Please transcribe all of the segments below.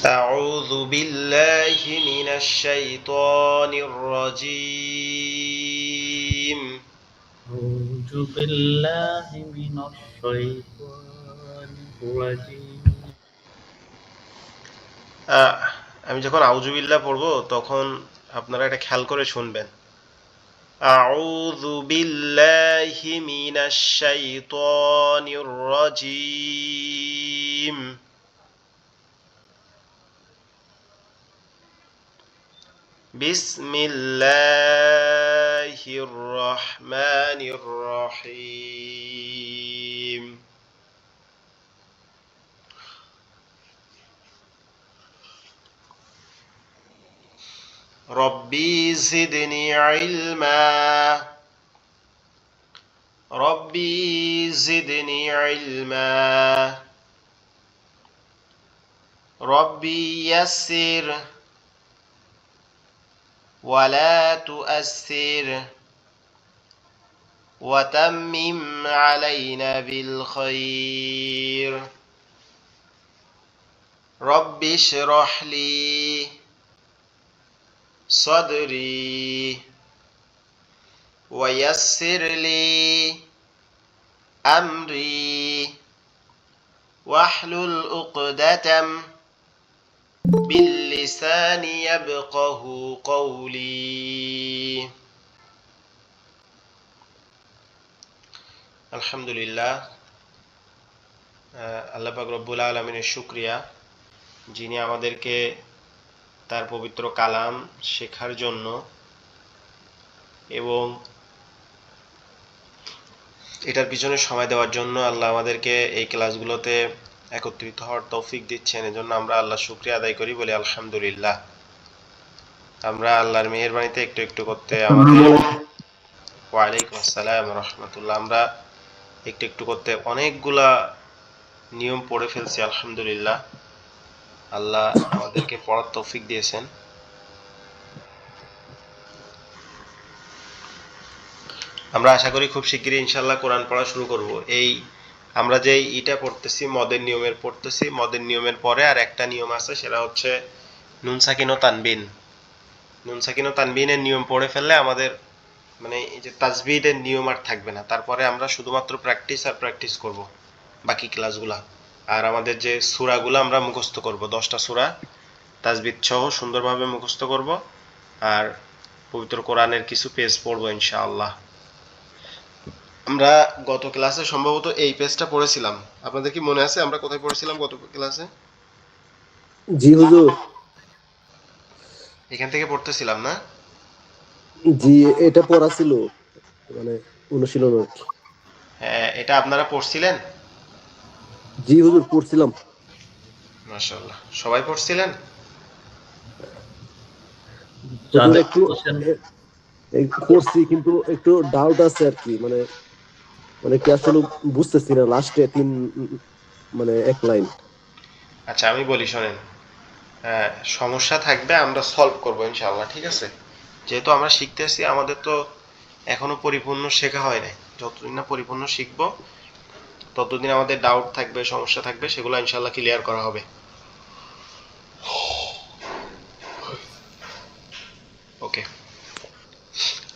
أعوذ بالله من الشيطان الرجيم. أعوذ بالله من الشيطان الرجيم আমি যখন আউযুবিল্লাহ পড়বো তখন আপনারা এটা খেয়াল করে শুনবেন। আউযু বিল্লাহি মিনাশ শাইতানির রাজিম। বিসমিল্লাহির রহমানির রহিম। ربي زدني علما. ربي زدني علما. ربي يسر ولا تؤثر وتمم علينا بالخير. رب اشرح لي صدري ويسر لي أمري واحلل عقدة باللسان يفقه قولي. আলহামদুলিল্লাহ, আল্লাহ পাক রব্বুল আলামিনের শুকরিয়া, যিনি আমাদেরকে তার পবিত্র কালাম শেখার জন্য এবং এটার পিছনে সময় দেওয়ার জন্য আল্লাহ আমাদেরকে এই ক্লাসগুলোতে একত্রিত হওয়ার তৌফিক দিচ্ছেন। এজন্য আমরা আল্লাহ শুকরিয়া আদায় করি, বলি আলহামদুলিল্লাহ। আমরা আল্লাহর মেহেরবানিতে একটু একটু করতে ওয়ালাইকুম আসসালাম রহমতুল্লাহ, আমরা একটু একটু করতে অনেকগুলা নিয়ম পড়ে ফেলছি। আলহামদুলিল্লাহ, আল্লাহ আমাদেরকে পড়ার তৌফিক দিয়েছেন। আমরা আশা করি খুব শিগগিরই ইনশাল্লাহ কোরআন পড়া শুরু করব। আমরা যে ইটা পড়তেছি, মদের নিয়মের পড়তেছি, মদের নিয়মের পরে আর একটা নিয়ম আছে, সেটা হচ্ছে নুন সাকিন ও তানবিন। নুন সাকিন ও তানবিনের নিয়ম পড়ে ফেললে আমাদের এই যে তাজবিদের নিয়ম আর থাকবে না। তারপরে আমরা শুধুমাত্র প্র্যাকটিস আর প্র্যাকটিস করব বাকি ক্লাসগুলা। আর আমাদের যে সূরাগুলো আমরা মুখস্থ করব, 10টা সূরা তাজবিদ সহ সুন্দরভাবে মুখস্থ করব। আর পবিত্র কোরআনের কিছু পেজ পড়বো ইনশাআল্লাহ। আমরা গত ক্লাসে সম্ভবত এই পেজটা পড়েছিলাম। আপনাদের কি মনে আছে আমরা কোথায় পড়েছিলাম গত ক্লাসে? জি হুজুর। এখান থেকে পড়তেছিলাম না? জি, এটা পড়া ছিল, মানে অনুশীলন আর কি। হ্যাঁ, এটা আপনারা পড়ছিলেন? জি হুজুর, পড়ছিলাম। মাশাআল্লাহ, সবাই পড়ছিলেন? হুজুর যাদের একটু কোশ্চেন পড়ছি, কিন্তু একটু ডাউট আছে আর কি, মানে মানে কি আসলে বুঝতেছি না লাস্টে এক লাইন। আচ্ছা, আমি বলি শোনেন। সমস্যা থাকবে, আমরা সলভ করবো ইনশাআল্লাহ, ঠিক আছে? যেহেতু আমরা শিখতেছি, আমাদের তো এখনো পরিপূর্ণ শেখা হয় নাই। যতদিন না পরিপূর্ণ শিখবো ততদিন আমাদের ডাউট থাকবে, সমস্যা থাকবে, সেগুলো ইনশাআল্লাহ ক্লিয়ার করা হবে। ওকে,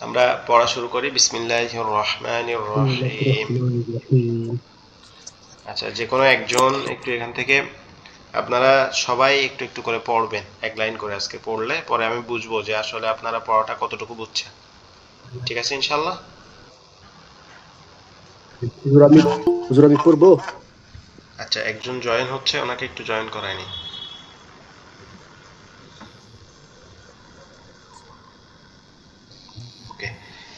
আমরা পড়া শুরু করি। বিসমিল্লাহির রহমানির রহিম। আচ্ছা, যে কোনো একজন একটু এখান থেকে, আপনারা সবাই একটু একটু করে পড়বেন, এক লাইন করে আজকে পড়লে পরে আমি বুঝবো যে আসলে আপনারা পড়াটা কতটুকু বুঝছেন। ঠিক আছে ইনশাআল্লাহ? হুজুর আমি পড়বো। আচ্ছা, একজন জয়েন হচ্ছে, ওনাকে একটু জয়েন করায়নি। ওকে,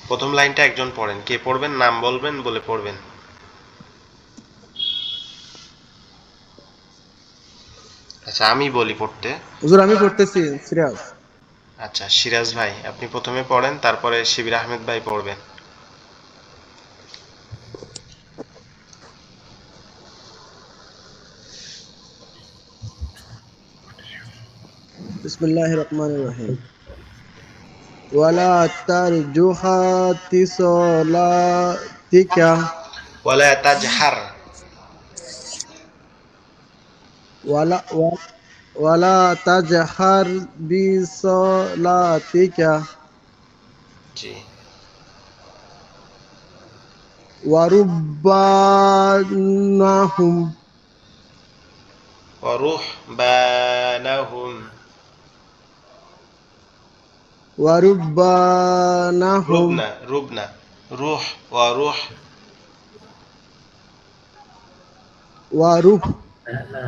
প্রথম লাইনটা একজন পড়েন। কে পড়বেন? নাম বলবেন, বলে পড়বেন। আচ্ছা, আমি বলি পড়তে। হুজুর আমি পড়তেছি, সিরাজ। আচ্ছা, সিরাজ ভাই আপনি প্রথমে পড়েন, তারপরে শিবির আহমেদ ভাই পড়বেন। বিসমিল্লাহির রহমানির রহিম। ওয়ালা তারজুহাতি সলাতিকা ওয়ালা তাজহার। ওয়ালা ওয়ালা তাজহার বিসলাতিকা জি ওয়ারুব্বানাহুম ওয়ারুহবানাহুম ওয়ারুব্বানাহুম রুবনা রুবনা রুহ ওয়ারুহ ওয়ারুহ ألا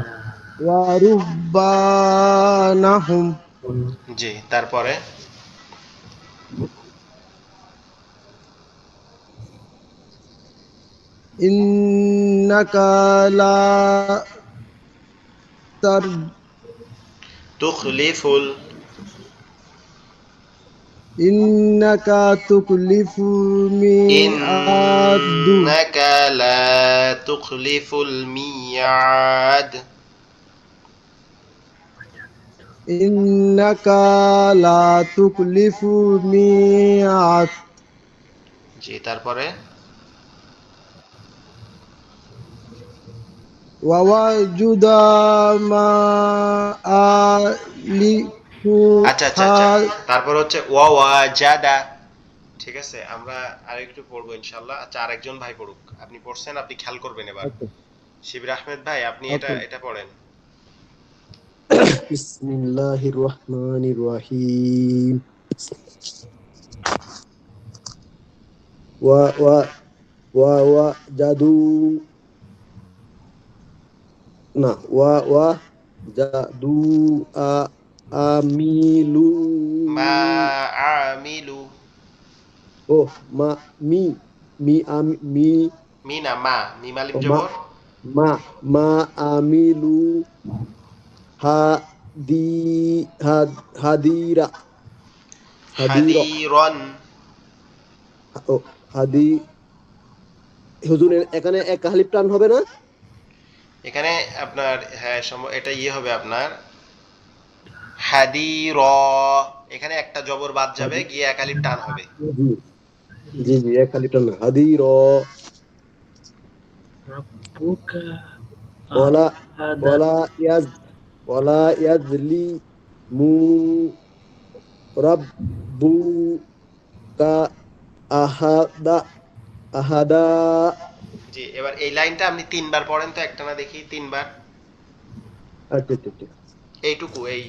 ওয়ারুব্বানাহুম জি তারপরে ইন্নাকা লা তার তুখলিফুল ইন্নাকা তুকলিফুল মিআদু ইন্নাকা লা তুখলিফুল মিয়াদ ইন্নাকা লা তুকলিফুল মিআদ জি তারপরে ওয়াওয়াজুদা মা আলিকু আচ্ছা আচ্ছা আচ্ছা তারপর হচ্ছে ওয়াওয়াজাদা ঠিক আছে আমরা আরেকটু পড়বো ইনশাআল্লাহ আচ্ছা আরেকজন ভাই পড়ুক আপনি পড়ছেন আপনি খেয়াল করবেন এবার আচ্ছা শিবির আহমেদ ভাই আপনি এটা ওকে এটা পড়েন বিসমিল্লাহির রহমানির রহিম ওয়া ওয়া ওয়া ওয়া জাদু না ওয়া ওয়া জাদু আ আমিলু মা আমিলু ও মা মি মি আমি মি মিনা মা মিম আলিফ ও মা জবর মা মা আমিলু হা দি হাদিরা হাদিরা হাদিরন ও হাদি হুজুর এখানে এক আলিফ টান হবে না এখানে আপনার হ্যাঁ এটা ইয়ে হবে আপনার হাদির এখানে একটা জবর বাদ যাবে হাদি গিয়ে এক আলিফ টান হবে জি জি জি এক আলিফ টান না হাদিরা ربك ওয়ালা أحد ওয়ালা ইয়াজ ওয়ালা ইয়াজলি মু রাব্বুকা আহাদা আহাদা জি এবার এই লাইনটা আপনি তিনবার পড়েন তো একটা না দেখি তিনবার আচ্ছা আচ্ছা আচ্ছা এইটুকু এই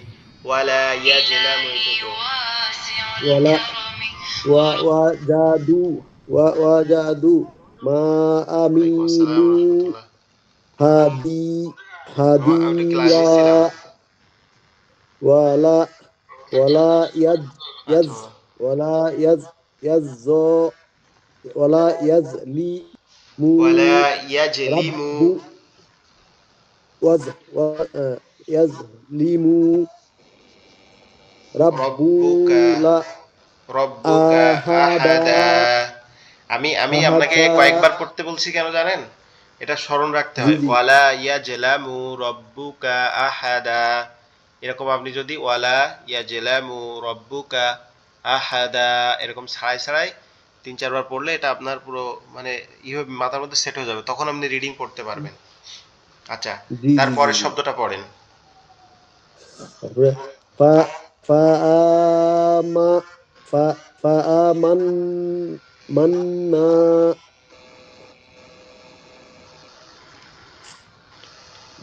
ওয়ালা ইয়াজলাম এইটুকু ওয়ালা ওয়া জাদু ওয়া জাদু মা ওয়ালাইকুম আসসালাম আমিলু রহমতুল্লাহ হাদি আমি একটু ক্লাসে হাদিরা ছিলাম ওয়ালা ওয়ালা ইয়াজ ইয়াজ আচ্ছা ওয়ালা ইয়াজ ইয়াজ ওয়ালা ইয়াজলি মু ওয়ালা ইয়াজলিমু রাব্বু ওয়াজ ইয়াজলিমু রাব্বু রব্বুকা লা রব্বুকা আহাদা আহাদা আমি আমি আপনাকে আহাদা কয়েকবার পড়তে বলছি কেন জানেন এটা স্মরণ রাখতে জি হয় জি ওয়ালা ইয়াজলামু রব্বুকা আহাদা এরকম আপনি যদি ওয়ালা ইয়াজলামু রব্বুকা আহাদা এরকম ছাড়াই ছাড়াই তিন চারবার পড়লে এটা আপনার পুরো মানে এইভাবে মাথার মধ্যে সেট হয়ে যাবে তখন আপনি রিডিং পড়তে পারবেন আচ্ছা জি জি জি তারপরের জি শব্দটা পড়েন তারপরে ফা ফা আমা ফা ফা আমান মান্না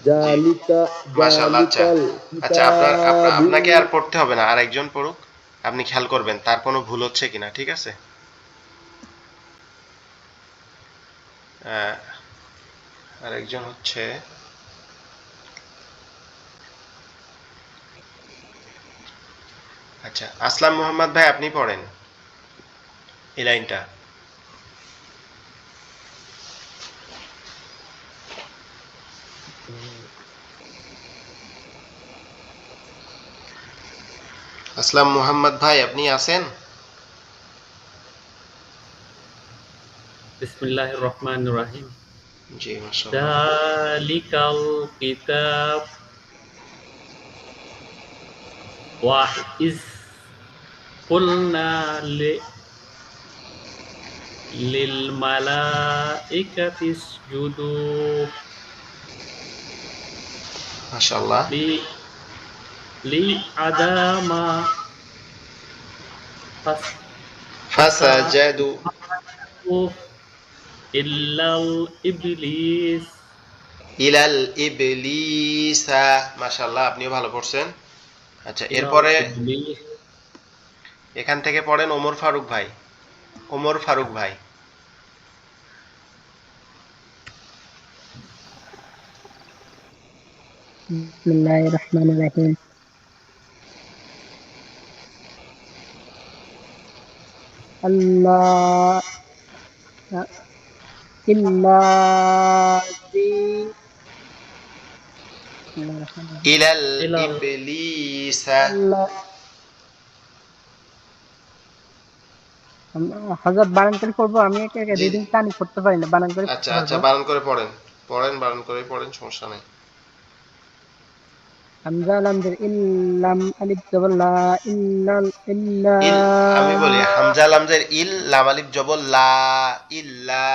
জালিকা মাশাআল্লাহ আচ্ছা জালিকাল আচ্ছা কিতাবু আপনাকে আর পড়তে হবে না আর একজন পড়ুক আপনি খেয়াল করবেন তার কোনো ভুল হচ্ছে কিনা ঠিক আছে আহ, আর একজন হচ্ছে আচ্ছা আসলাম মোহাম্মদ ভাই আপনি পড়েন এই লাইনটা আসলাম মোহাম্মদ ভাই আপনি আছেন بسم الله الرحمن الرحيم জি মাশাআল্লাহ ذلك الكتاب وإذ قلنا للملائكة اسجدوا মাশাআল্লাহ لآدم ফাসাজাদু فسجدوا إلا الإبليس ইলাল ইবলিসা। মাশাআল্লাহ, আপনিও ভালো পড়ছেন। আচ্ছা, إلا এরপরে الإبليس এখান থেকে পড়েন ওমর ফারুক ভাই। ওমর ফারুক ভাই। بسم الله الرحمن الرحيم الله إلا ذي بسم الله الرحمن الرحيم ইলাল إلى ইবলিসা। الله হযরত বানান করে পড়বো আমি একে একে জি। রিডিং টানি করতে পারি না বানান করে আচ্ছা পড়তে আচ্ছা, পারবো বানান করে পড়েন। বানান করে পড়েন, সমস্যা নাই। হামজা লাম জের ইল্লাম আলিফ জবর লা ইল্লাল ইল্লা ইল, আমি বলি হামজা লামজের ইল, লাম আলিফ জবর লা, ইল্লা,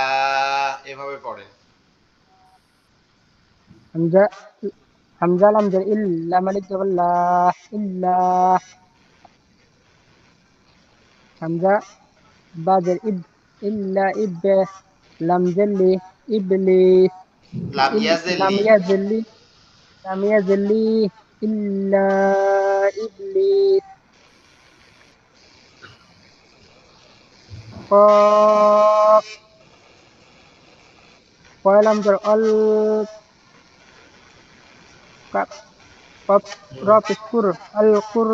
এভাবে পড়েন। হামজা হামজা লাম জের ইল্লাম আলিফ জবর লা ইল্লা হামজা বা জের ইব ইল্লা ইব লাম জের লি ইবলি লাম লাম ইয়াজিল্লি। ইয়াজিল্লি لم يزل لي إلا إبليس قاف ولم تر قاف راب القر القر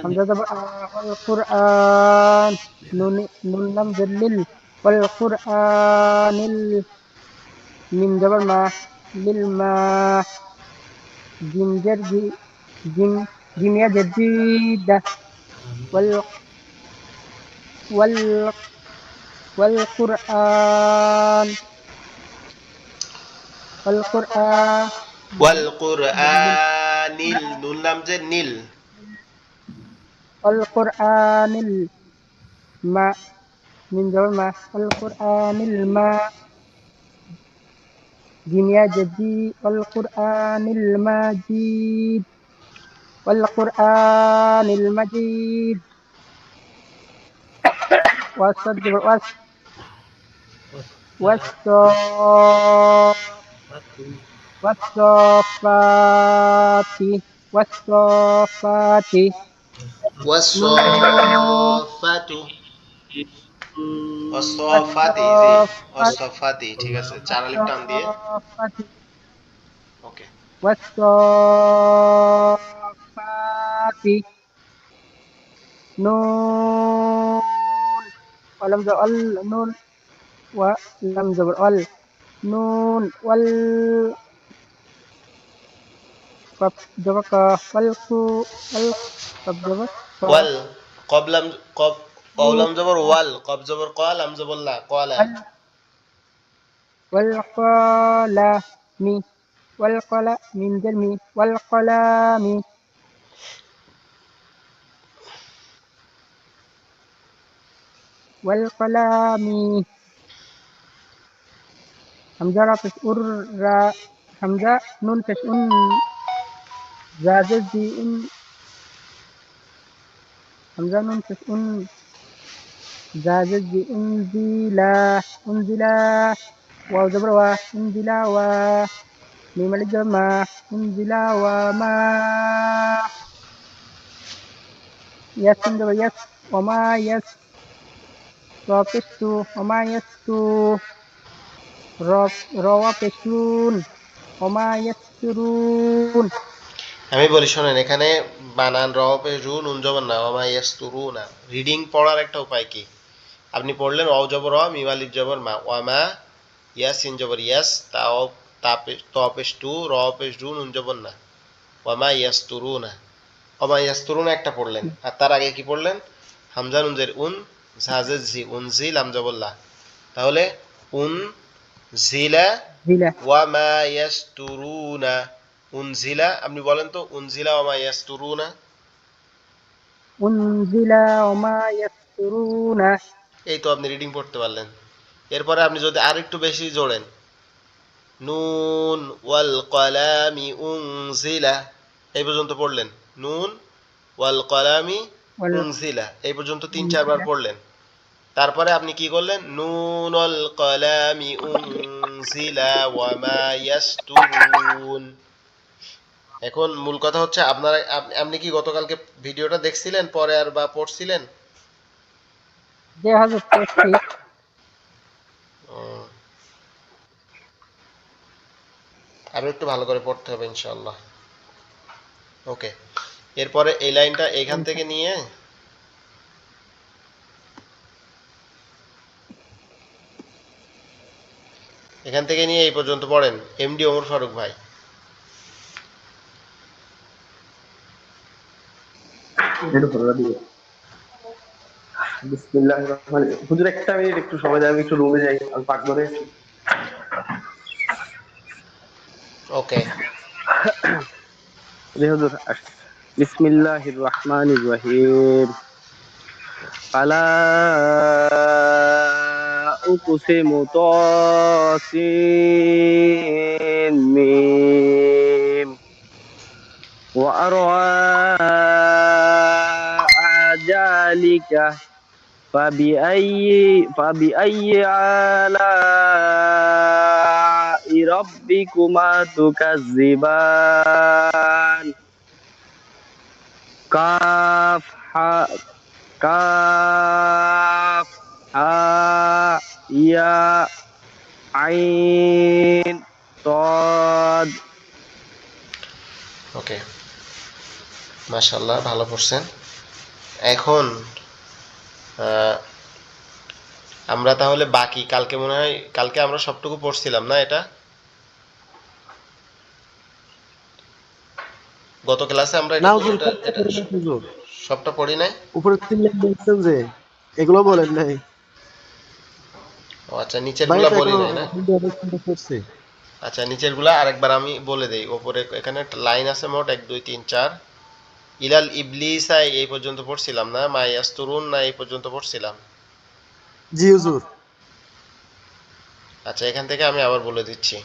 حمزة القرآن نون لم ذلل والقرآن من جبر ما للما جيم جرجي جيم يا جديدة وال وال والقرآن والقرآن ওয়াল কুরআনিল, নুন লামজের নীল। والقرآن الماء من جبر ما والقرآن الماء جيم يا جدي والقرآن المجيد والقرآن المجيد والصدر والصافات والصافات ওয়াসসাফাতু, ওয়াসসাফাতি, জি ওয়াসসাফাতি, ঠিক আছে, চার আলিফ টান দিয়ে। والصافات ওকে। والصافات نون ولم زبر نون ولم زبر نون قف زبر والكو قف زبر ওয়াল, কব লাম, কব কও লাম জবর ওয়াল, কব জবর ক, লাম জবর লা, কলা। والقلم والقلم من جرمي والقلم والقلم حمزة را پس را حمزة نون پس زازز دي حمزة نون پس زازز دي انزلا واو زبر انزلا ميم الجمع انزلا وما يسن زبر وما رابطو وما يستو রওয়া পেশরুন ওমা ইয়াসরুন। আমি বলি শোনেন, এখানে বানান র পেশ রু, নুন জবর না, ওমা ইয়াসতুরুনা। রিডিং পড়ার একটা উপায় কি, আপনি পড়লেন অ জবর অ, মিম আলিফ জবর মা, ওয়ামা, ইয়াস ইন জবর ইয়াস, তাও ত পেশ টু, র পেশ রু, নুন জবর না, ওয়ামা ইয়াসতুরুনা। ওমা ইয়াসতুরুনা একটা পড়লেন, আর তার আগে কি পড়লেন, হামজা নুনজের উন, ঝাজের ঝি, উনজি, লাম জবর লা। তাহলে উন জিলা জিলা ওয়ামা ইয়াসতুরুনা। উনজিলা, আপনি বলেন তো উনজিলা ওয়ামা ইয়াসতুরুনা। উনজিলা ওমা ইয়াসরুনা। এই তো আপনি রিডিং পড়তে পারলেন। এরপরে আপনি যদি আরেকটু বেশি জোড়েন, নুন ওয়াল কলামি উনজিলা, এই পর্যন্ত পড়লেন। নুন ওয়াল কলামি وال উনজিলা এই পর্যন্ত 3-4 বার পড়লেন। তারপরে আপনি কি করলেন? নুনুল কলামি উনজিলা ওয়া মা ইয়াসতুরুন। এখন মূল কথা হচ্ছে আপনারা আপনি কি গতকালকে ভিডিওটা দেখছিলেন পরে আর বা পড়ছিলেন? যে হযরত পড়ছি উম, আরো একটু ভালো করে পড়তে হবে ইনশাআল্লাহ। ওকে, এরপরে এই লাইনটা এখান থেকে নিয়ে এই পর্যন্ত পড়েন। এমডি ওমর ফারুক ভাই। বিসমিল্লাহির রহমানির রহিম। হুজুর একটা মিনিট একটু সময় দেন, আমি একটু রুমে যাই, আমি পাক ধরে। ওকে, জি হুজুর। বিসমিল্লাহির রহমানির রহিম। ফালা উকসিমু তাসিন মিম ওয়া আরআ জালিকা فبأي آلاء ربكما تكذبان كاف كاف يا عين صاد। ওকে, মাশাআল্লাহ ভালো পড়ছেন। এখন আমরা তাহলে বাকি কালকে মনে হয় কালকে আমরা সবটুকু পড়ছিলাম না? এটা গত ক্লাসে আমরা না এটা হুজুর, এটা এটা হুজুর সবটা পড়ি নাই। উপরে 3 লাইন বলছেন যে, এগুলো বলেন নাই ও আচ্ছা, নিচের ভাই। গুলা এটা বলি এখনো নাই না? কিন্তু অনেক সুন্দর করছে। আচ্ছা, নিচের গুলা আরেকবার আমি বলে দেই। উপরে এখানে লাইন আছে মোট 1 2 3 4। ইলাল ইবলিসা এই পর্যন্ত পড়ছিলাম না? মা ইয়াসতুরুন না এই পর্যন্ত পড়ছিলাম? জি হুজুর। আচ্ছা, এখান থেকে আমি আবার বলে দিচ্ছি।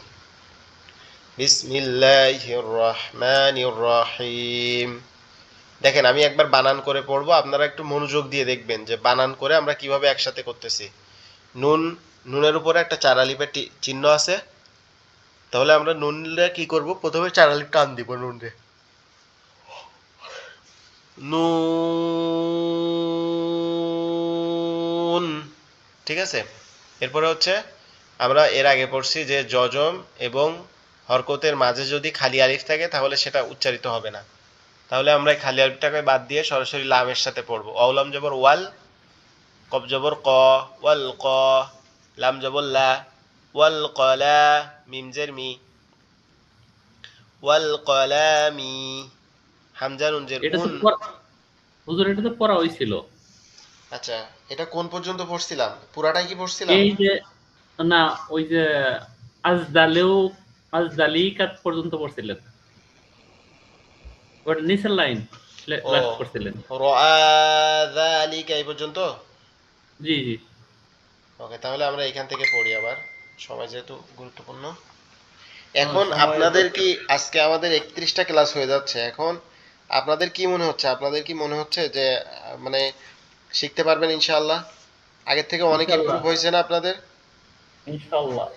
বিসমিল্লাহির রহমানির রহিম। দেখেন, আমি একবার বানান করে পড়বো, আপনারা একটু মনোযোগ দিয়ে দেখবেন যে বানান করে আমরা কিভাবে একসাথে করতেছি। নুন, নুনের উপরে একটা 4 আলিফের চিহ্ন আছে। তাহলে আমরা নুনলে কি করব? প্রথমে 4 আলিফ টান দিব নুনরে। নুন, ঠিক আছে? এরপরে হচ্ছে আমরা এর আগে পড়ছি যে জজম এবং হরকতের মাঝে যদি খালি আলিফ থাকে তাহলে সেটা উচ্চারিত হবে না। তাহলে আমরা এই খালি আলিফটাকে বাদ দিয়ে সরাসরি লামের সাথে পড়বো। অওলাম জবর ওয়াল, কফ জবর ক, ওয়াল ক, লাম জবর লা, ওয়াল কলা, মিম জের মি, ওয়াল কলামি, হামজা নুন জের এটা তো উন। হুজুর এটা তো পড়া হয়েছিল। আচ্ছা, এটা কোন পর্যন্ত পড়ছিলাম? পুরাটাই কি পড়ছিলাম? এই যে না, ওই যে আজদালেও আজদালিকাত পর্যন্ত পড়ছিলেন, ওটা নিচের লাইন ও, লাস্ট করছিলেন। রআ যালিকা এই পর্যন্ত। জি জি। ওকে, তাহলে আমরা এখান থেকে পড়ি আবার, সময় যেহেতু গুরুত্বপূর্ণ। এখন সময় আপনাদের কি আজকে আমাদের 31টা ক্লাস হয়ে যাচ্ছে। এখন আপনাদের কি মনে হচ্ছে? আপনাদের কি মনে হচ্ছে যে মানে শিখতে পারবেন ইনশাআল্লাহ? আগের থেকে অনেক ইনশাল্লাহ, ইমপ্রুভ হয়েছে না আপনাদের? ইনশাল্লাহ।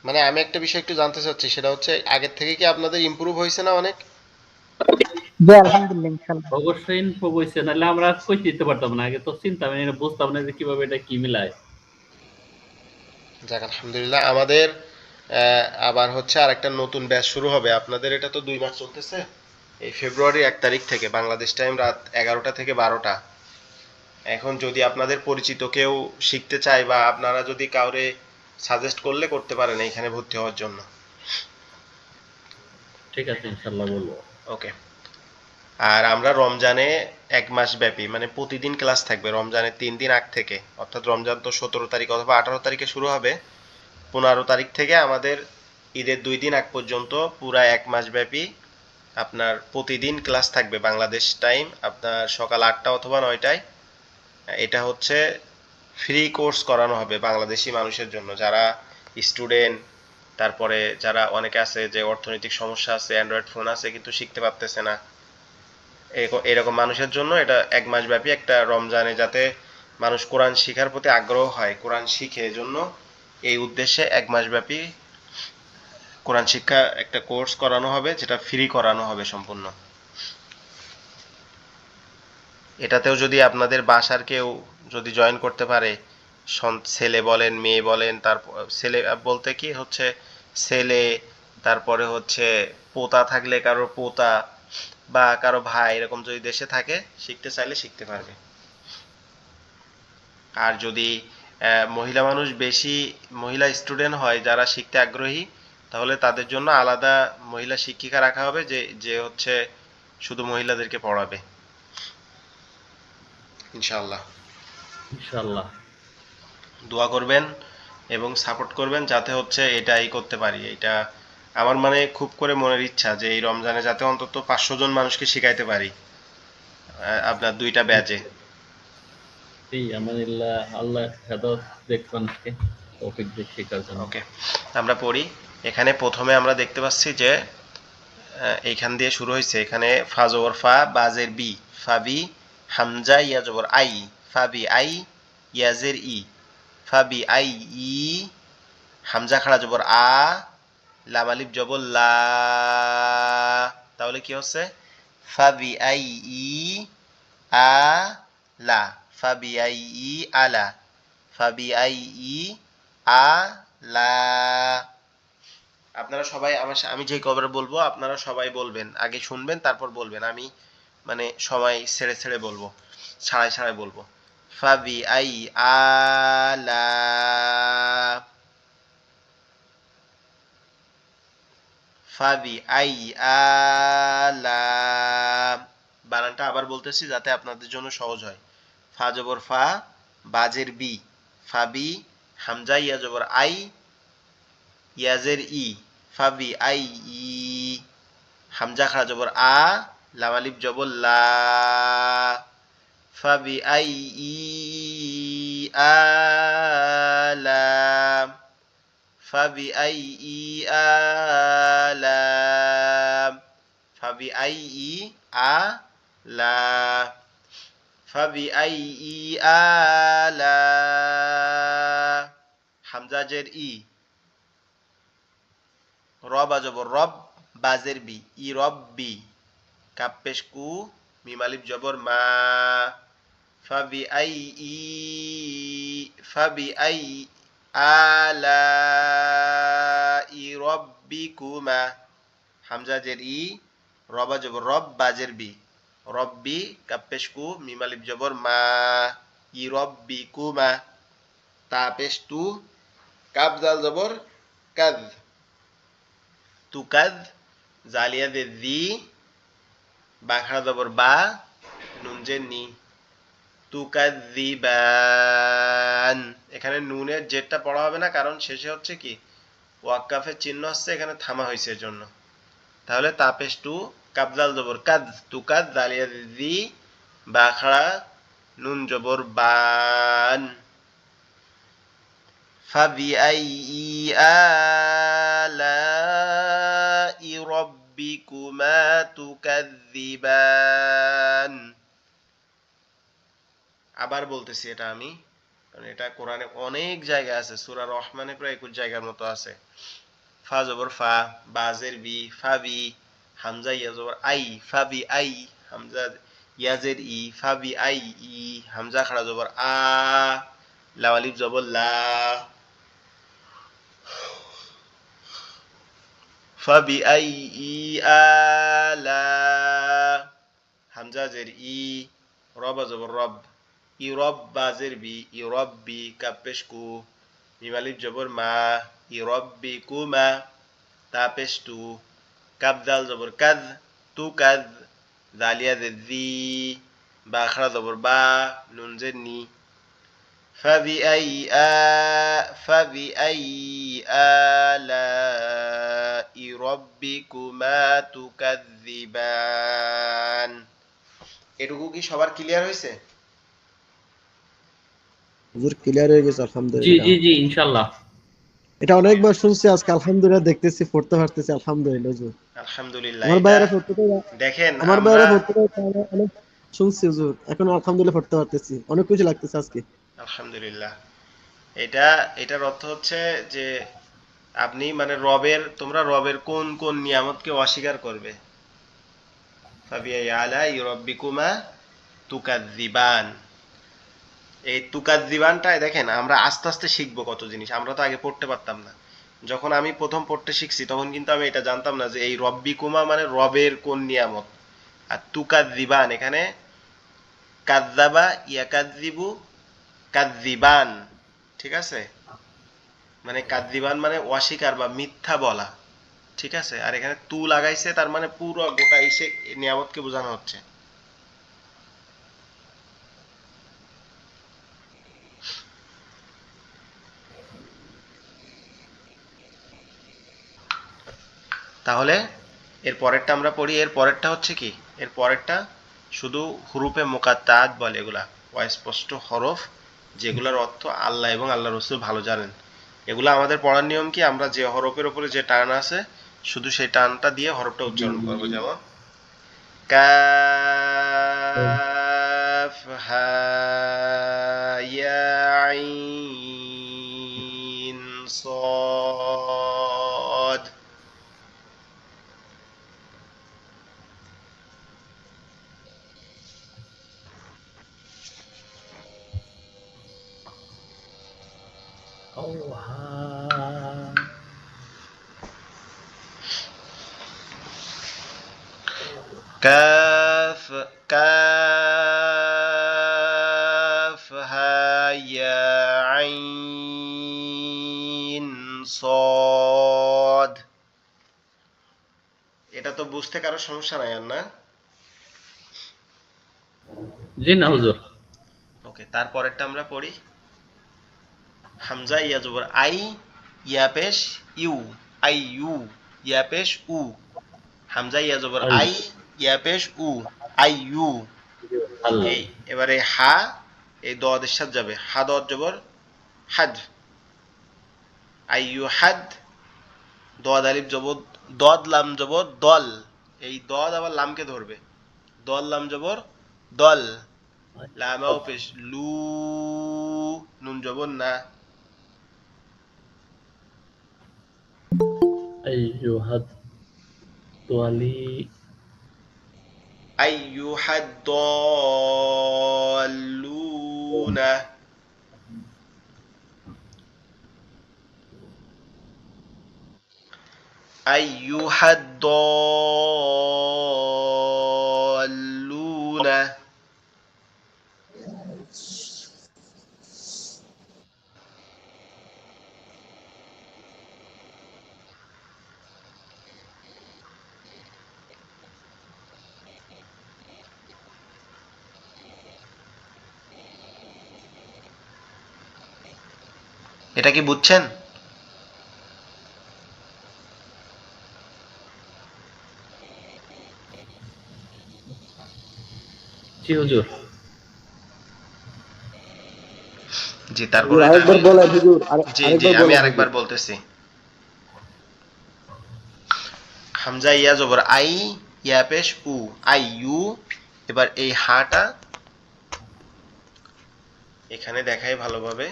মানে আমি একটা বিষয় একটু জানতে চাচ্ছি, সেটা হচ্ছে আগের থেকে কি আপনাদের ইমপ্রুভ হয়েছে না অনেক? জি আলহামদুলিল্লাহ ইনশাআল্লাহ। অবশ্যই ইনফো বইছে, নাহলে আমরা কই দিতে পারতাম না। আগে তো চিন্তা মানে বুঝতাম না যে কিভাবে এটা কি মিলায়। যাক আলহামদুলিল্লাহ। আমাদের আবার হচ্ছে আরেকটা নতুন ব্যাচ শুরু হবে। আপনাদের এটা তো 2 মাস চলতেছে। এই ফেব্রুয়ারি 1 তারিখ থেকে বাংলাদেশ টাইম রাত 11টা থেকে 12টা। এখন যদি আপনাদের পরিচিত কেউ শিখতে চায় বা আপনারা যদি কাউরে সাজেস্ট করলে করতে পারেন এখানে ভর্তি হওয়ার জন্য। ঠিক আছে, ইনশাল্লাহ বলবো। ওকে, আর আমরা রমজানে 1 মাস ব্যাপী মানে প্রতিদিন ক্লাস থাকবে রমজানের 3 দিন আগ থেকে। অর্থাৎ রমজান তো 17 তারিখ অথবা 18 তারিখে শুরু হবে। 15 তারিখ থেকে আমাদের ঈদের 2 দিন আগ পর্যন্ত পুরা 1 মাস ব্যাপী আপনার প্রতিদিন ক্লাস থাকবে বাংলাদেশ টাইম আপনার সকাল 8টা অথবা 9টায়। এটা হচ্ছে ফ্রি কোর্স করানো হবে বাংলাদেশি মানুষের জন্য, যারা স্টুডেন্ট তারপরে যারা অনেকে আছে যে অর্থনৈতিক সমস্যা আছে, অ্যান্ড্রয়েড ফোন আছে কিন্তু শিখতে পারতেছে না, এরকম মানুষের জন্য এটা 1 মাস ব্যাপী একটা রমজানে যাতে মানুষ কোরআন শিখার প্রতি আগ্রহ হয়, কোরআন শিখে, এজন্য এই উদ্দেশ্যে 1 মাস ব্যাপী কোরআন শিক্ষা একটা কোর্স করানো হবে, যেটা ফ্রি করানো হবে সম্পূর্ণ। এটাতেও যদি আপনাদের বাসার কেউ যদি জয়েন করতে পারে, ছেলে বলেন মেয়ে বলেন, তারপর ছেলে বলতে কি হচ্ছে ছেলে, তারপরে হচ্ছে পোতা থাকলে কারো পোতা বা কারো ভাই, এরকম যদি দেশে থাকে শিখতে চাইলে শিখতে পারবে। আর যদি মহিলা মানুষ বেশি, মহিলা স্টুডেন্ট হয় যারা শিখতে আগ্রহী, তাহলে তাদের জন্য আলাদা মহিলা শিক্ষিকা রাখা হবে, যে যে হচ্ছে শুধু মহিলাদেরকে পড়াবে ইনশাআল্লাহ। ইনশাআল্লাহ। দোয়া করবেন এবং সাপোর্ট করবেন যাতে হচ্ছে এটাই করতে পারি। এটা আমার মানে খুব করে মনের ইচ্ছা যে এই রমজানে যাতে অন্তত 500 জন মানুষকে শিখাইতে পারি আপনার 2টা ব্যাচে। এই আমানিল্লাহ, আল্লাহ হেদায়েত দেখ মানুষকে, তৌফিক দিক শেখার জন্য। ওকে, আমরা পড়ি। এখানে প্রথমে আমরা দেখতে পাচ্ছি যে এইখান দিয়ে শুরু হয়েছে, এখানে ফা জবর ফা, বাজের বি, ফাবি, হামজা ইয়া জবর আই, ফাবি আই, ইয়াজের ই, ফাবি আই ই, হামজা খাড়া জবর আ, লাম আলিফ জবর লা, তাহলে কি হচ্ছে ফাবি আই ই আ লা, ফাবি আই ই আলা, ফাবি আই ই আ লা। আপনারা সবাই আমি যে কবার বলবো আপনারা সবাই বলবেন, আগে শুনবেন তারপর বলবেন, আমি মানে সময় ছেড়ে ছেড়ে বলবো, ছাড়াই ছাড়াই বলবো। ফাবি আই আলা, ফাবি আই আলা। বানানটা আবার বলতেছি যাতে আপনাদের জন্য সহজ হয়। ফা জবর ফা, বাজের বি, ফাবি, হামজা ইয়া জবর আই, ইয়াজের ই, ফাবি আই ই, হামজা খাড়া জবর আ, লাম আলিফ জবর লা, ফাবি আই ই আলা, ফাবি আই ই আলা, ফাবি আই ই আলা, ফাবি আই ই আলা। হামজা জের ই, রব আজবর রব, বাজের বি, ই রব্বি, কাপ পেশ কু, মিম আলিফ জবর মা, ফাবি আই ই, ফাবি আই আলা ই রব্বিকুমা, হামজা জের ই, রবা জবর রব, বাজের বি, রব্বি, কাপ পেশ কু, মিম আলিফ জবর মা, ই রব্বিকুমা, তা পেশ তু, কাপ জাল জবর কাদ, তুকাদ, জালিয়া দে দি, বাখরা জবর বা, নুন জের নি, তুকাযযিবান। এখানে নুনের জেরটা পড়া হবে না, কারণ শেষে হচ্ছে কি ওয়াক্কাফের চিহ্ন হচ্ছে, এখানে থামা হয়েছে এর জন্য। তাহলে তাপেশ টু, কাবজাল জবর কাদ, তুকাদ, জালিয়া দে দি, বাখরা, নুন জবর বান। ফাবিআইয়ি আলাই রাব্বিকুমা তুকাযযিবান। আবার বলতেছি এটা আমি, কারণ এটা কোরআনে অনেক জায়গা আছে, সূরা রহমানে প্রায় 21 জায়গার মতো আছে। ফা জবর ফা, বাজের বি, ফাবি, হামজা ইয়া জবর আই, ফাবি আই, হামজা ইয়াজের ই, ফাবি আই ই, হামজা খাড়া জবর আ, লাম আলিফ জবর লা, ফাবি আই ই আলা, হামজা জের ই, রব জবর রব, ইরব বাজের বি, ইরব্বি, কাপ পেশ কু, মিম আলিফ জবর মা, ইরব্বিকুমা, তা পেশ তু, কাপ দাল জবর কাদ, তু কাদ, দালিয়া জের দি, বা খাড়া জবর বা, নুন জের নি। فبأي آلاء ربكما تكذبان। এটুকু কি সবার ক্লিয়ার হয়েছে? হুজুর ক্লিয়ার হয়ে গেছে জি আলহামদুলিল্লাহ। জি জি ইনশাআল্লাহ। এটা অনেকবার শুনছি, আজকে আলহামদুলিল্লাহ দেখতেছি, পড়তে পারতেছি, আলহামদুলিল্লাহ হুজুর। আলহামদুলিল্লাহ। আমার এটা ভাইয়েরা পড়তে দেয়, দেখেন আমার আমরা, ভাইয়েরা পড়তে দেয়, তাহলে অনেক শুনছি হুজুর, এখন আলহামদুলিল্লাহ পড়তে পারতেছি, অনেক কিছু লাগতেছে আজকে। আলহামদুলিল্লাহ, এটা এটার অর্থ হচ্ছে যে আপনি মানে রবের, তোমরা রবের কোন কোন নিয়ামতকে অস্বীকার করবে। ফাবিআই আলাই রাব্বিকুমা তুকাজ্জিবান। এই তুকাজ্জিবানটায় দেখেন আমরা আস্তে আস্তে শিখবো কত জিনিস, আমরা তো আগে পড়তে পারতাম না। যখন আমি প্রথম পড়তে শিখছি তখন কিন্তু আমি এটা জানতাম না যে এই রব্বিকুমা মানে রবের কোন নিয়ামত। আর তুকাজ্জিবান এখানে কাজ্জাবা ইয়াকাজ্জিবু কাজ্জিবান, ঠিক আছে, মানে কাজ্জিবান মানে অস্বীকার বা মিথ্যা বলা, ঠিক আছে। আর এখানে তু লাগাইছে, তার মানে পুরো গোটা ইসে নিয়ামতকে বোঝানো হচ্ছে। তাহলে এর পরেরটা আমরা পড়ি। এর পরেরটা হচ্ছে কি, এর পরেরটা শুধু হুরুফে মুকাত্তাআত বলে, এগুলা অস্পষ্ট হরফ, যেগুলোর অর্থ আল্লাহ এবং আল্লাহ রসুল ভালো জানেন। এগুলা আমাদের পড়ার নিয়ম কি, আমরা যে হরফের উপরে যে টান আছে শুধু সেই টানটা দিয়ে হরফটা উচ্চারণ করবো। যেমন কাফ হা ইয়া আইন صاد। كاف كافها يا عين صاد। এটা তো বুঝতে কারো সমস্যা নাই আর না? জি না হুজুর। ওকে, তারপরেরটা আমরা পড়ি। হামজা ইয়া জবর আই, ইয়া পেশ ইউ, আই ইউ, ইয়া পেশ উ। হামজা ইয়া জবর আই আই, ইয়া পেশ উ, আই ইউ। আল্লাহ। এই এবারে হা, এই দদের সাথে যাবে, হা দদ জবর হাদ, আই ইউ হাদ। দদ আলিফ জবর দদ, লাম জবর দল, এই দদ আবার লামকে ধরবে, দল লাম জবর দল। লামাও পেশ লু, নুন জবর না। আইয়ুহাদ তোয়ালি আইয়ুহাদ দল্লুনা। আইয়ুহাদ দল্লুনা। এটা কি বুঝছেন? জি হুজুর। জি, হুজুর তারপরে আরেকবার বলেন হুজুর, জি জি, আরেকবার আমি বলেন আরেকবার হুজুর। বলতেছি। হামজা ইয়া জবর আই, ইয়া পেশ উ, আই ইউ। এবার এই হাটা এখানে দেখাই ভালোভাবে,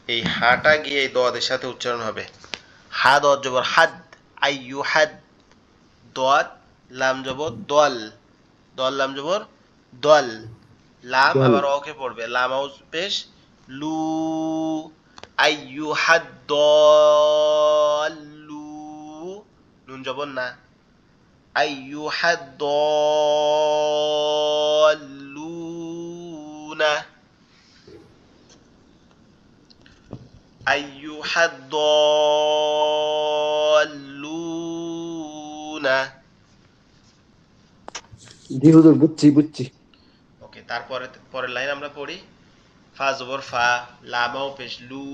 এই হাটা গিয়ে এই দদের সাথে উচ্চারণ হবে। হা দদ জবর হাদ, আই ইউ হাদ। দদ লাম জবর দল, দল লাম জবর দল। লাম বল। আবার অকে পড়বে, লাম আউস পেশ লু, আই ইউ হাদ দলু, নুন জবর না। أيها الضالون، أيها الضالون। জি হুজুর, বুঝছি বুঝছি। ওকে, তারপরে পরের লাইন আমরা পড়ি। ফা জবর ফা, লামাও পেশ লু।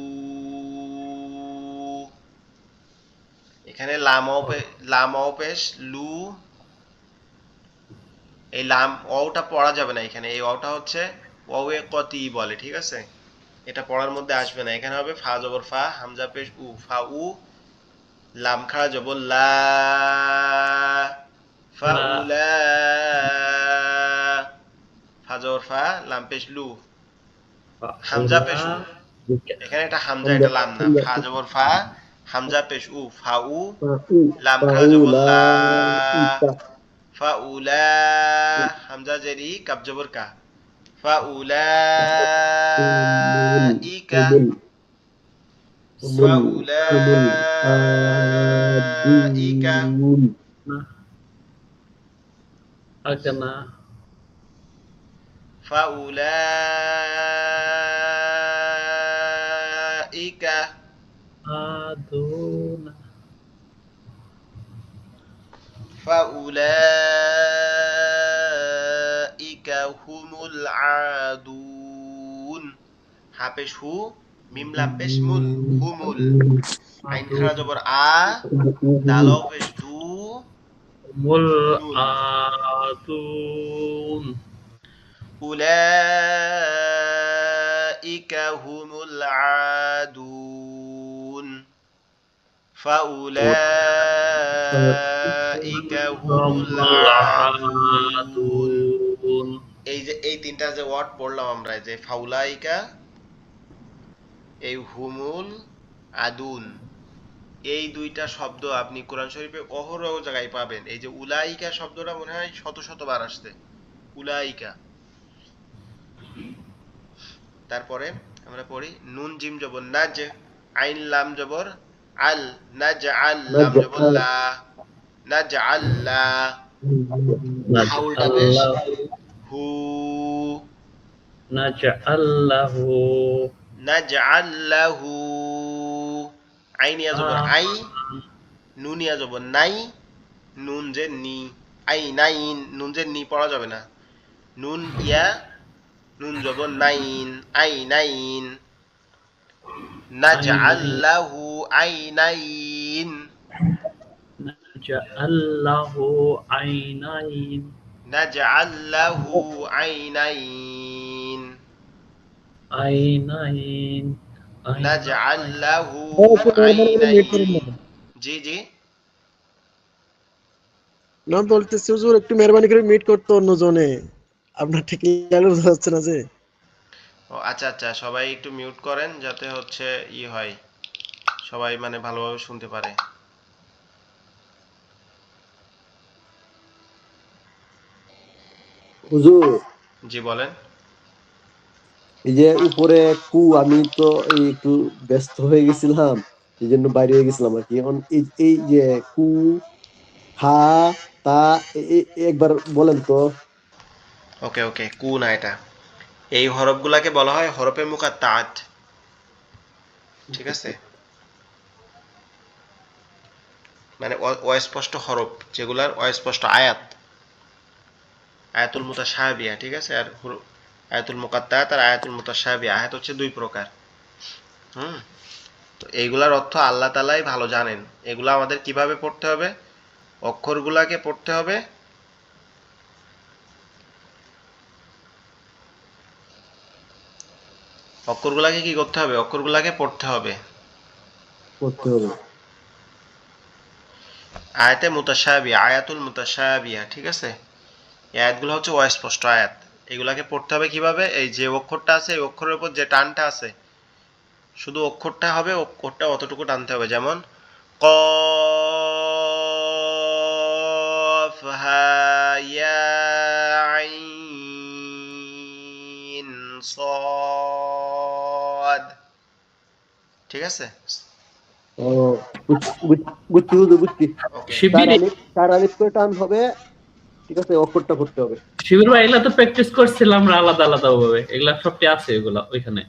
এখানে লামাও পেশ লু। এই লাম অটা পড়া যাবে না এখানে, এই অটা হচ্ছে ওয়ে কতি বলে, ঠিক আছে। এটা পড়ার মধ্যে আসবে না, এখানে হবে ফা জবর ফা, হামজা পেশ উ, ফা উ, লাম খাড়া জবর লা, ফা লা, উ লা, ফা জবর ফা, লাম পেশ লু, হামজা পেশ উ। ফাউলাইকা। এখানে এটা হামজা, হামজা এটা লাম না। হামজা ফা জবর ফা, হামজা পেশ উ, ফা উ, ফাউ লাম খাড়া জবর লা, ফাউলাইকা ফা উ লা, হামজা জেরি কাব জবর কা, ফা উ লা হুমুল ইকা, ফা হুমুল উ লা হুমুল ইকা, আদুন আগনা ফা উ লা ইকা, আদুনা ফা উ লা ইকা হুমুল আদুন, হা পেশ হু, মিম লাম পেশ মুল, হুমুল, আইন খাড়া জবর আ, দালাও পেশ দু, মুল নুন, আদুন উলাইকা হুমুল আদুন, ফাউলাইকা হুমুল হুমুল আদুন। আদুন। এই যে এই তিনটা যে ওয়ার্ড পড়লাম আমরা, যে ফাউলাইকা, এই হুমুল আদুন, এই দুইটা শব্দ আপনি কোরআন শরীফে অহরহ জায়গায় পাবেন। এই যে উলাইকা শব্দটা মনে হয় শত শতবার আসছে, উলাইকা। তারপরে আমরা পড়ি নুন জিম জবর নাজ, আইন লাম জবর আল, নাজ আল, লাম জবর নাজআল লা, নাজ আল্লা, হাউলটা পেশ নাজআল্লাহু হু, নাজআল্লাহু নাজ আল্লাহু, আইনিয়া জবর আই, নুনিয়া জবর নাই, নুন যে নি, আই নাইন, নুন যে নি পড়া যাবে না, নুন ইয়া, নুন জবর নাইন, আই নাইন, নাজআল্লাহু আইনাইন, নাজআল্লাহু আইনাইন নাজআল্লাহু আইনাইন, আইনাইন নাজআল্লাহু মিট করেন আইনাইন। না। জি জি, না বলতেছি হুজুর একটু মেহরবানি করে মিট করতে অন্য জনে, আপনার ঠিক ক্লিয়ার বোঝা যাচ্ছে না যে। ও আচ্ছা আচ্ছা, সবাই একটু মিউট করেন যাতে হচ্ছে ই হয়, সবাই মানে ভালোভাবে শুনতে পারে। হুজুর জি বলেন। এই যে উপরে কু, আমি তো এই একটু ব্যস্ত হয়ে গেছিলাম, এই জন্য বাইরে হয়ে গেছিলাম আর কি। এখন এই এই যে কু, হা, তা, একবার বলেন তো। ওকে ওকে, কু না এটা, এই হরফগুলাকে বলা হয় হরফে মুকাত্তাআত, ঠিক আছে, মানে অস্পষ্ট হরফ, যেগুলার অস্পষ্ট আয়াত, আয়াতুল মুতাশাবিহা, ঠিক আছে। আর আয়াতুল মুকাত্তাআত আর আয়াতুল মুতাশাবিহা, আয়াত হচ্ছে দুই প্রকার। হুম, তো এইগুলার অর্থ আল্লাহ তাআলাই ভালো জানেন। এগুলা আমাদের কিভাবে পড়তে হবে, অক্ষরগুলাকে পড়তে হবে, অক্ষরগুলাকে কি করতে হবে, অক্ষরগুলাকে পড়তে হবে। করতে হবে। আয়াতে মুতাশাবিহা, আয়াতুল মুতাশাবিহা, ঠিক আছে। এই আয়াতগুলো হচ্ছে অস্পষ্ট আয়াত, এগুলাকে পড়তে হবে কিভাবে, এই যে অক্ষরটা আছে এই অক্ষরের উপর যে টানটা আছে, শুধু অক্ষরটা হবে, অক্ষরটা অতটুকু টানতে হবে। যেমন কফ হা ইয়া আইন সাদ, ঠিক আছে। ও, বুঝছি হুজুর, বুঝছি। ওকে, শিবির চার আলিফ করে টান হবে, ঠিক আছে, অক্ষরটা পড়তে হবে। শিবির ভাই এগুলা তো প্র্যাকটিস করছিলাম আমরা আলাদা আলাদা ভাবে, এগুলা সবটি আছে এগুলা ওইখানে।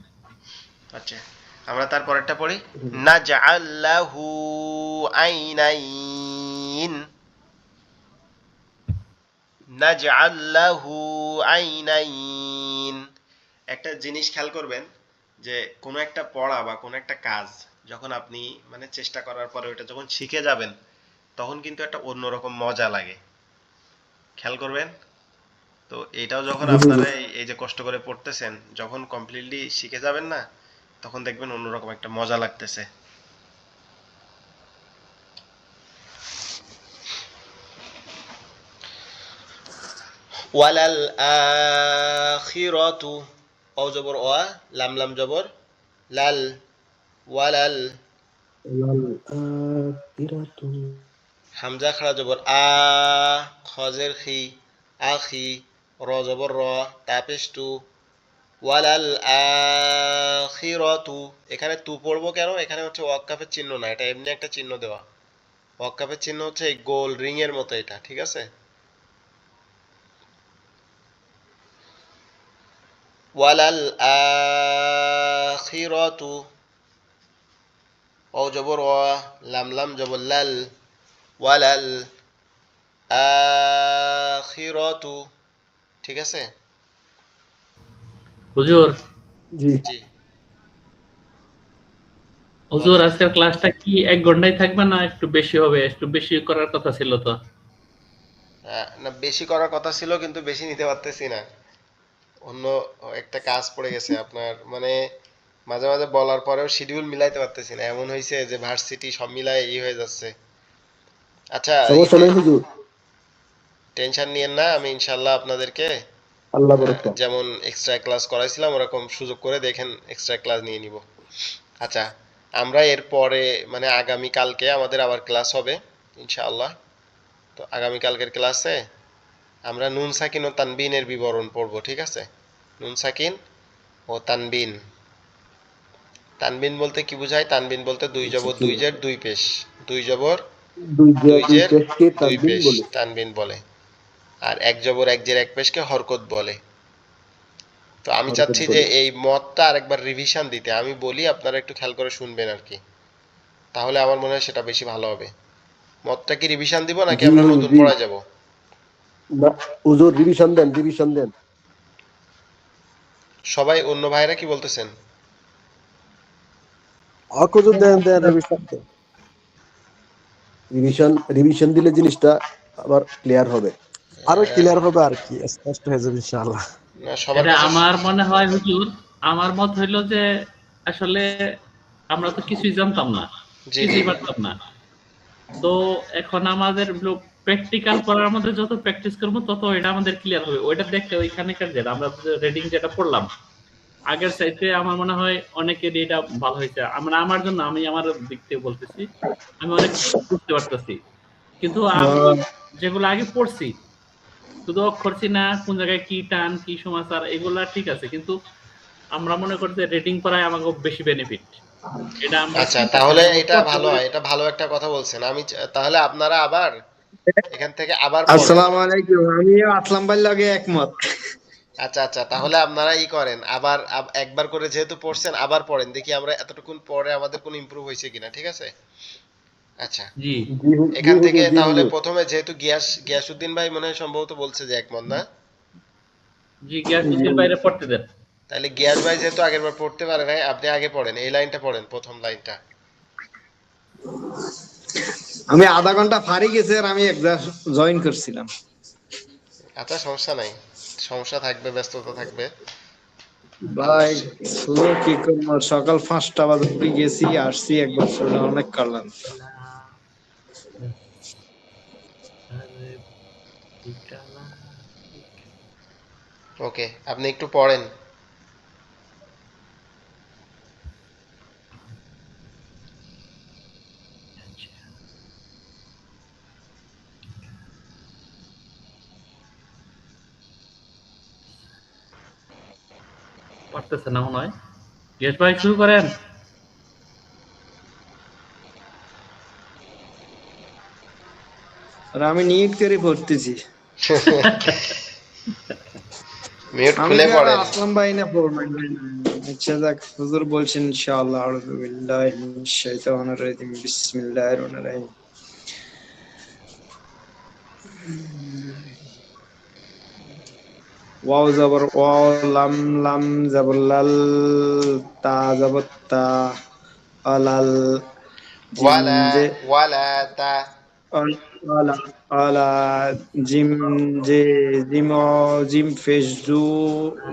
আচ্ছা আমরা তারপরেরটা পড়ি, নাজআল্লাহু আইনাইন, নাজআল্লাহু আইনাইন। একটা জিনিস খেয়াল করবেন, যে কোনো একটা পড়া বা কোনো একটা কাজ যখন আপনি মানে চেষ্টা করার পরে ওটা যখন শিখে যাবেন, তখন কিন্তু একটা অন্যরকম মজা লাগে, খেয়াল করবেন। তো এটাও যখন আপনারা এই যে কষ্ট করে পড়তেছেন, যখন কমপ্লিটলি শিখে যাবেন না, তখন দেখবেন অন্যরকম একটা মজা লাগতেছে। ওয়ালাল আখিরাতু, অ জবর অ, লাম লাম জবর লাল, ওয়ালাল, লাল আখিরাতু। হামজা খাড়া জবর আ, খজের খি, আখি, র জবর র, তাপেশ তু, ওয়ালাল আখিরাতু। এখানে তু পড়বো কেন? এখানে হচ্ছে ওয়াক্কাফের চিহ্ন না, এটা এমনি একটা চিহ্ন দেওয়া। ওয়াক্কাফের চিহ্ন হচ্ছে এই গোল রিং এর মতো এটা, ঠিক আছে? ওয়ালাল আখিরাতু, ও জবর ওয়া, লাম লাম জবর লাল, ওয়ালাল আখিরাতু, ঠিক আছে? হুজুর, জি। জি। হুজুর আজকের ক্লাসটা কি 1 ঘন্টায় থাকবে না একটু বেশি হবে? একটু বেশি করার কথা ছিল তো। না, বেশি করার কথা ছিল কিন্তু বেশি নিতে পারতেছি না। অন্য একটা কাজ পড়ে গেছে আপনার, মানে মাঝে মাঝে বলার পরেও শিডিউল মিলাইতে পারতেছি না, এমন হয়েছে যে ভার্সিটি সব মিলায় হয়ে যাচ্ছে। আচ্ছা, সমস্যা নাই হুজুর, টেনশন নিয়েন না, আমি ইনশাল্লাহ আপনাদেরকে আল্লাহ ভরসা। যেমন এক্সট্রা ক্লাস করাইছিলাম ওরকম সুযোগ করে দেখেন এক্সট্রা ক্লাস নিয়ে নিব। আচ্ছা, আমরা এর পরে মানে আগামী কালকে আমাদের আবার ক্লাস হবে ইনশাআল্লাহ। তো আগামী কালকের ক্লাসে আমরা নুন সাকিন ও তানবিনের বিবরণ পড়ব, ঠিক আছে? নুন সাকিন ও তানবিন। তানবিন বলতে কি বোঝায়? তানবিন বলতে দুই জবর দুই জের দুই পেশ, দুই জবর দুই দুই দুই জের পেশকে দুই তানবিন পেশ বলে। তানবিন বলে। আর এক জবর এক জের এক পেশকে হরকত বলে। তো আমি হরকত চাচ্ছি যে বলে। এই মতটা আরেকবার রিভিশন দিতে, আমি বলি আপনারা একটু খেয়াল করে শুনবেন আর কি, তাহলে আমার মনে হয় সেটা বেশি ভালো হবে। মতটা কি রিভিশন দিব নাকি জি আমরা হুজুর নতুন জি। পড়ায় যাব? না হুজুর, রিভিশন দেন, রিভিশন দেন। সবাই অন্য ভাইরা কি বলতেছেন? হুজুর দেন দেন রিভিশন দেন। রিভিশন দিলে জিনিসটা আবার ক্লিয়ার হবে। আরো ক্লিয়ার হবে আর কি, স্পষ্ট হয়ে যাবে ইনশাআল্লাহ। না, সবার এটা কাছে আমার মনে হয় হুজুর, আমার মত হইলো যে আসলে আমরা তো কিছুই জানতাম না, জি জি কিছুই পারতাম না। তো এখন আমাদের প্র্যাকটিক্যাল করার মধ্যে যত প্র্যাকটিস করবো তত এটা আমাদের ক্লিয়ার হবে। ওইটা দেখলে ওইখানেকার যেটা আমরা রিডিং যেটা পড়লাম আগের চাইতে আমার মনে হয় অনেকেরই এটা ভালো হয়েছে। আমরা আমার জন্য, আমি আমার দিক থেকে বলতেছি, আমি অনেক বুঝতে পারতেছি। কিন্তু আমি যেগুলো আগে পড়ছি শুধু অক্ষর চিনা, কোন জায়গায় কি টান কি সমাচার এগুলা ঠিক আছে, কিন্তু আমরা মনে করি যে রেটিং করায় আমাকে বেশি বেনিফিট। এটা আমরা আচ্ছা, চিন্তা তাহলে করি এবং এটা চর্চা ভালো করি। হয়, এটা ভালো একটা কথা বলছেন। তাহলে আপনারা আবার এখান থেকে আবার পড়েন। আসসালামু আলাইকুম, আমিও আসলাম ভাইয়ের লগে একমত। আচ্ছা আচ্ছা, তাহলে আপনারা ই করেন, আবার একবার করে যেহেতু পড়ছেন আবার পড়েন, দেখি আমরা এতটুকুন পরে আমাদের কোনো ইমপ্রুভ হয়েছে কিনা, ঠিক আছে? আচ্ছা, জি জি এখান থেকে হুজুর, জি তাহলে হুজুর। প্রথমে যেহেতু গিয়াসউদ্দিন ভাই মনে হয় সম্ভবত বলছে যে একমত না, জি গ্যাসুদ্দিন বাইরে পড়তে দেন। তাহলে গিয়াস ভাই যেহেতু আগের বার পড়তে পারে নাই, আপনি আগে পড়েন, এই লাইনটা পড়েন, প্রথম লাইনটা। আমি আধা ঘন্টা ফারি গেছে আর আমি একবার জয়েন করছিলাম। আচ্ছা, সমস্যা নাই, সমস্যা থাকবে, ব্যস্ততা থাকবে। আল্লাহ, ভাই শুরু কি করবো, সকাল 5টা বাজে গেছি, আসছি একবার শুনে অনেক করলাম। ওকে, আপনি একটু পড়েন। পারতেছে না মনে হয়। গ্যাস ভাই শুরু করেন। আর আমি নিয়ত করে পড়তেছি। মিউট আমি খুলে কি আর পড়েন। আসলাম ভাই না পড়বেন? আচ্ছা যাক, হুজুর বলছেন ইনশাআল্লাহ। আউযু বিল্লাহি মিনাশ শাইতানির রাজিম, বিসমিল্লাহির রহমানির রহিম। ওয়াও জবর ওয়াও, লাম লাম জবর লাল, তা জবর তা, আলাল, জিম ওয়ালা, যে ওয়ালা তা, আলা আলা জিম যে জিম জিম ফেজু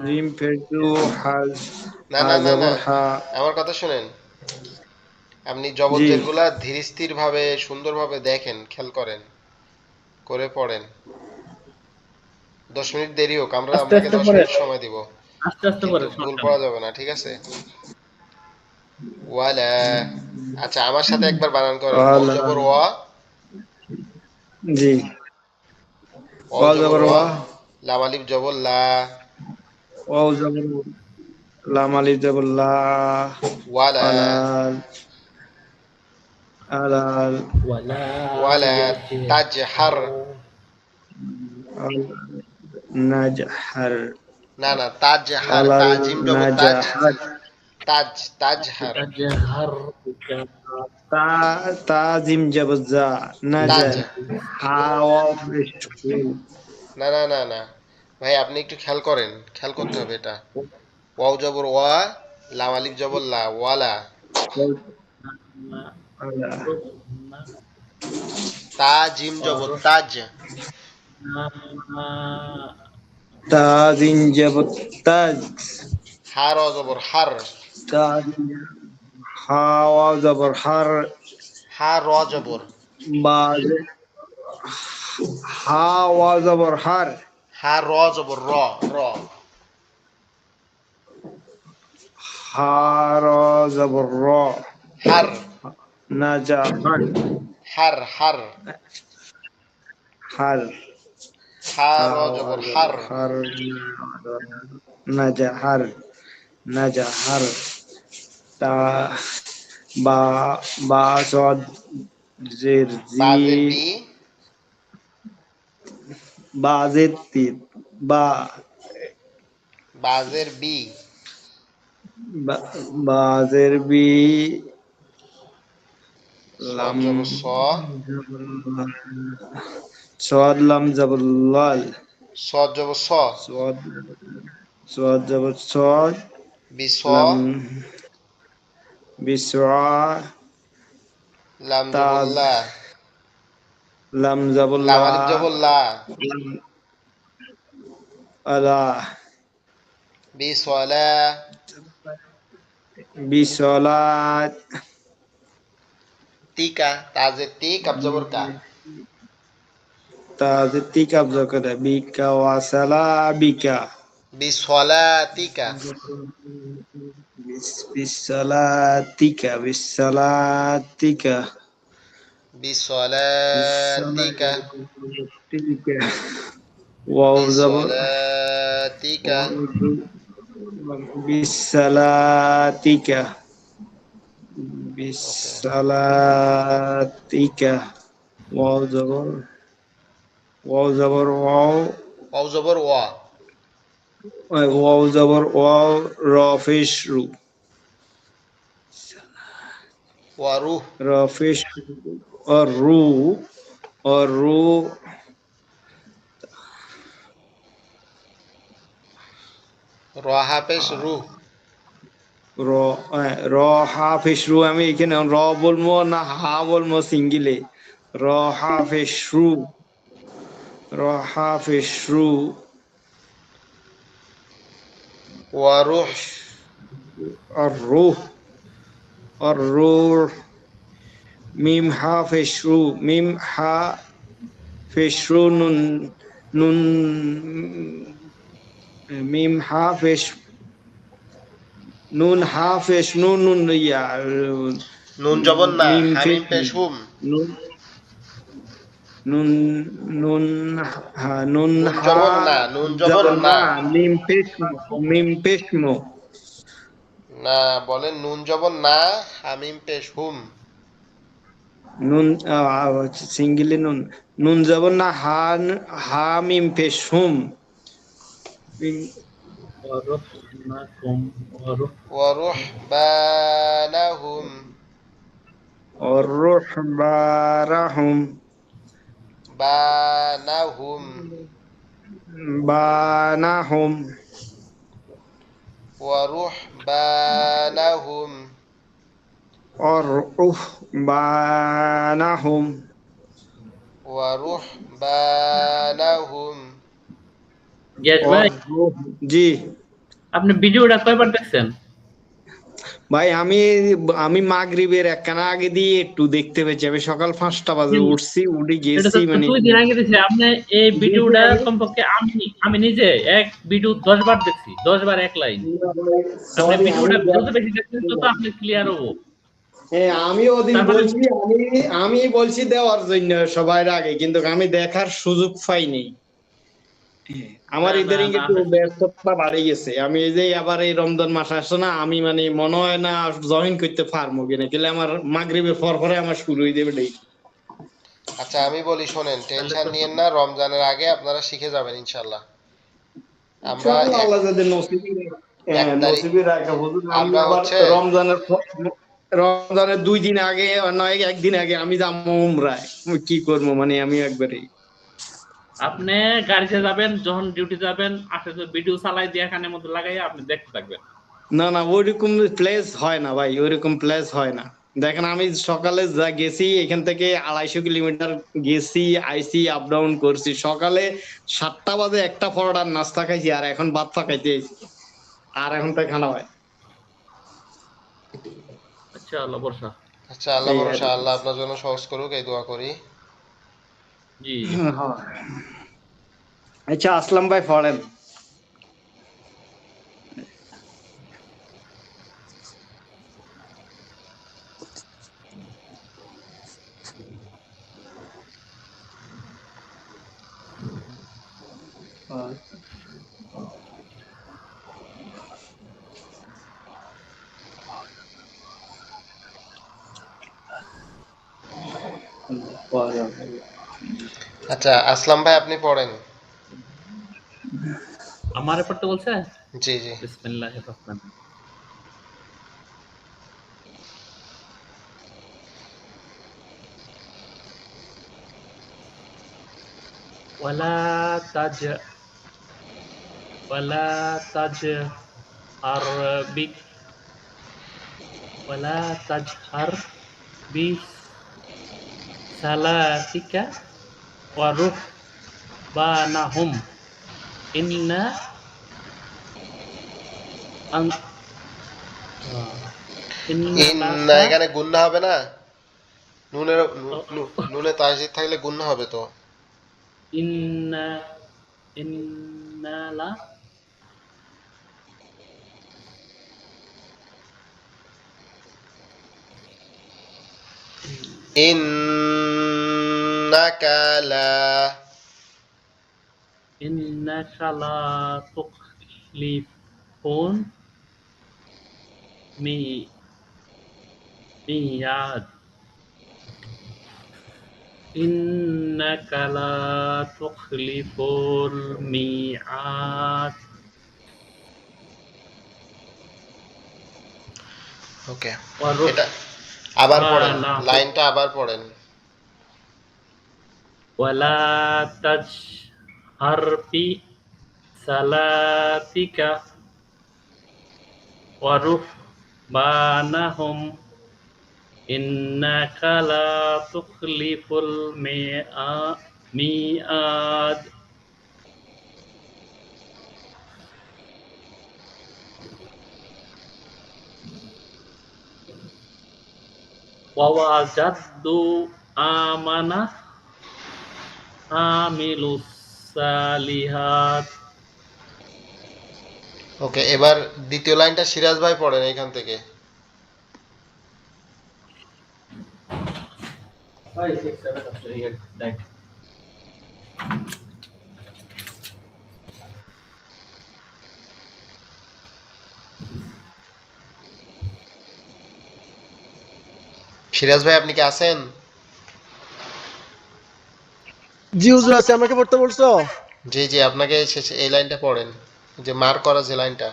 জিম ফেজু হাজ না হা না না না, জবর হা। আমার কথা শুনেন। আপনি জি জবরজের গুলা ধীর স্থির ভাবে সুন্দরভাবে দেখেন, খেয়াল করেন, করে পড়েন। 10 মিনিট দেরি হোক, আমরা আস্তে আপনাকে আস্তে 10 মিনিট পড়েন, সময় দিব, আস্তে আস্তে কিন্তু পড়েন, ভুল সমস্যা পড়া নেই। যাবে না, ঠিক আছে? ওয়ালা। আচ্ছা, আমার সাথে একবার বানান করেন। ওয়াও আলা জবর ওয়া, জি ওয়াও ওয়া জবর জবর ওয়া, ওয়া লাম আলিফ জবর লা, ওয়া জবর লাম আলিফ জবর লা ওয়ালা। আলা আলা ওয়ালা ওয়ালা তাজহার। ইয়াজহারু। নাজহার না না, তাজহার, আলাল তাজিম জবর তাজ, নাজাহার তাজহার, তাজহার বিকা তা তাজিম জবজা নাজা তাজ। হাওয়া না না না না, ভাই আপনি একটু খেয়াল করেন, খেয়াল করতে হবে এটা। ওয়াও জবর ওয়া, লাম আলিফ জবর লা, ওয়ালা। তা জিম জবর তাজ, তাজিম জবতাজ হা র জবর হার, তাজিম হাওয়া জবর হার হা র জবর, বাজ হাওয়া জবর হার হা র জবর র, র। হার জবর র হার, নাজা হার হার, হার। হার হা র হাওয়া জবর জবর হার, হার নাজা হার নাজা হার তা বা বা সদ জের জি বাজের বি, বাজের তিন বা বাজের বি, বাজের বি সদ লাম জবর স, সদ লাম জবর লাল সদ জবর স, সদ সদ জবর সদ বিস, লাম বিসরা লাম তা জবর লা, লাম জবর লাম লা আলিফ জবর লা, আলা বিসওয়ালা, বিসলাত তিকা, তাজের তি, কাব জবর কা, তাজতি কবজা করে বিকা ওয়াসালা বিকা বিসলাতিকা, বিসলাতিকা বিসলাতিকা বিসলাতিকা, বিসলাতিকা ওয়াও জবর বিসলাতিকা, বিসলাতিকা ওকে। বিসলাতিকা ওয়াও জবর ওয়াও ওয়াও জবর ওয়া, ওয়াও জবর ওয়াও রফিশ রু ওয়ারুহ, रफिश और रू और रू র হাফেজ রুহ, র র হাফিশ রু আমি এখানে র বলবো না হা বলবো সিঙ্গিলে র হাফিশ রু র হাফিশ রু ওয়ারুহ, और रूह और रूह मीम हाफिश रू मीम हा फिश रू नुन नुन मीम हाफिश নুন হাফেশ নুন নুন ইয়া নুন জবর না, মিম হামিম ফেশ পেশ হুম, নুন নুন নুন নুন নুন হা জবর না, নুন জবর জবর না, না মিম পেশমো না বলেন নুন জবর না, হামিম পেশ হুম, নুন সিঙ্গিলি নুন নুন জবর না হা হা মিম পেশ হুম ওয়ারহমাকুম ওয়ারহ ওয়ারুহ বানাহুম, और रूह बारहुम বানাহুম, बानाहुम ওয়ারুহ বানাহুম, और रूह बानाहुम ওয়া রুহবানাহুম। গ্যাস ভাই, জি আপনি ভিডিওটা কয়বার দেখছেন? ভাই, আমি মাগরিবের একখানা আগে দিয়ে একটু দেখতে পেয়েছি। আমি সকাল 5টা বাজে উঠছি, উঠে এটা গেছি তো মানে 2 দিন আগে দিছে। আপনি এই গেছি ভিডিওটা আমি কমপক্ষে আমি নিজে এক ভিডিও 10 বার দেখছি, 10 বার এক লাইন। আপনি সরি আমি ভিডিওটা যত বেশি দেখছেন তত আপনি ক্লিয়ার হবো। হ্যাঁ, আমি ওদিন তার মানে বলছি, আমি বলছি দেওয়ার জন্য সবার আগে, কিন্তু আমি দেখার সুযোগ পাইনি। আমার না না ইদারিং না একটু আপনি ব্যস্ততা বাড়ে গেছে। আমি এই যে আবার এই রমজান মাস আসছে না, আমি মানে মনে হয় না জয়েন করতে পারবো কিনা, কিন্তু আমার মাগরিবের পর পরে আমার শুরু হয়ে যাবে ডেট। আচ্ছা আমি বলি শোনেন, তাহলে টেনশন তো নিয়েন না, রমজানের আগে আপনারা শিখে যাবেন ইনশাল্লাহ। আমরা ইনশাআল্লাহ এক আল্লাহ যাদের নসিবে, এক তারিখ নসিবে রাখে হুজুর। আমি আমরা আবার হচ্ছে রমজানের 2 দিন আগে, নয় একদিন আগে আমি যাবো উমরায়। আমি কি করবো মানে আমি একবারে আপনি গাড়িতে যাবেন, যখন ডিউটি যাবেন আসলে তো ভিডিও চালাই দিয়ে কানের মধ্যে লাগাইয়া আপনি দেখতে থাকবেন। না না, ওইরকম প্লেস হয় না ভাই, ওইরকম প্লেস হয় না। দেখেন আমি সকালে যা গেছি, এখান থেকে 250 কিলোমিটার গেছি, আইসি, আপ ডাউন করছি। সকালে 7টা বাজে একটা পরোটার নাস্তা খাইছি, আর এখন ভাত খাইতে আইছি। আর এখন তো খানা হয় আচ্ছা আল্লাহ ভরসা। আচ্ছা আল্লাহ এই আর ভরসা, কি। আল্লাহ আপনার জন্য সহজ করুক এই দোয়া করি। জি জি। হ্যাঁ। আচ্ছা আসলাম ভাই, পড়েন। আচ্ছা আসলাম ভাই আপনি পড়েন। আমারে পড়তে বলছে? জি জি। বিসমিল্লাহির রহমানির ওয়ালা তাজ ওয়ালা তাজ আরবিক ওয়ালা তাজহার বি সালাতিকা ওয়া রুহবানাহুম ইন্না আন না ইন্নালাকা এখানে গুন্না হবে না? নুনে তাসদিদ থাকলে গুন্না হবে তো। ইন্না ইন্নালা ইন্নাকা লা ইন্নাকা লা তুখলিফুন মি মিয়াদ ইন্নাকা লা তুখলিফুল মিআদ ওকে। ওয়া এটা আবার পড়েন, রুহবানাহুম লাইনটা আবার পড়েন। ওয়ালা তাজহার বি সালাতিকা ওয়া রুহবানাহুম ইন্নাকা লা তুখলিফুল মিআদ ওয়া ওয়াজাদু আমানা আমিলুস সালিহাত। ওকে, এবার দ্বিতীয় লাইনটা সিরাজ ভাই পড়েন এখান থেকে। সিরাজ ভাই আপনি কি আছেন? জি হুজুর আছে, আমাকে পড়তে বলছো? জি জি, আপনাকে এই লাইনটা পড়েন, যে মার করা যে লাইনটা।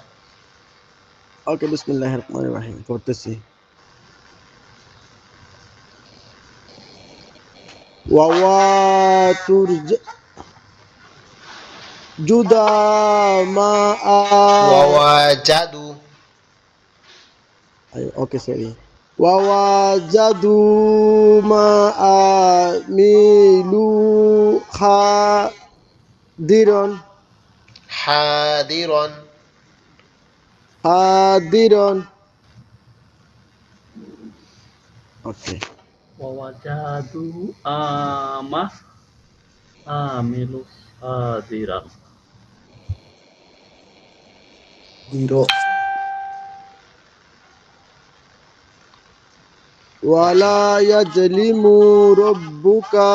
ওকে, বিসমিল্লাহির রহমানির রহিম পড়তেছি। ওয়াওয়াতুর জুদা মা আ ওয়াওয়াজাদু ওকে সরি ওয়াওয়াজাদু মা আমিলু হাদিরন হাদিরন হাদিরন ওকে ওয়াজাদু আমা আমিলু সাদিরান। জিরো ওয়ালা ইয়াজলিমু রাব্বুকা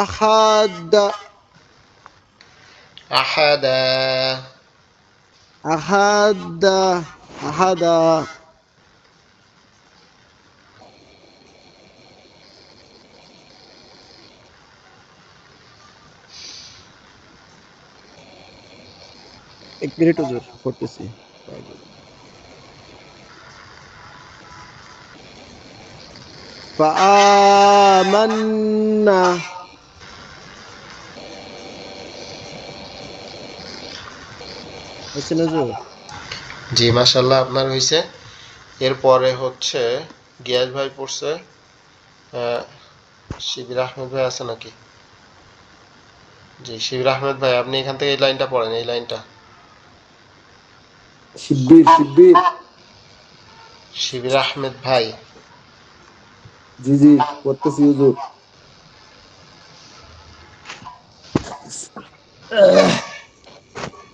আহাদা আহাদা আহাদা আহাদা এক মিনিট হুজুর করতেছি فآمنا হয়েছে না হুজুর? জি মাশাআল্লাহ আপনার হয়েছে। এরপরে হচ্ছে গিয়াস ভাই পড়ছে। শিবির আহমেদ ভাই আছে নাকি? জি শিবির আহমেদ ভাই আপনি এখান থেকে এই লাইনটা পড়েন, এই লাইনটা। শিব্বির শিব্বির শিবির আহমেদ ভাই জি জি করতেছি হুজুর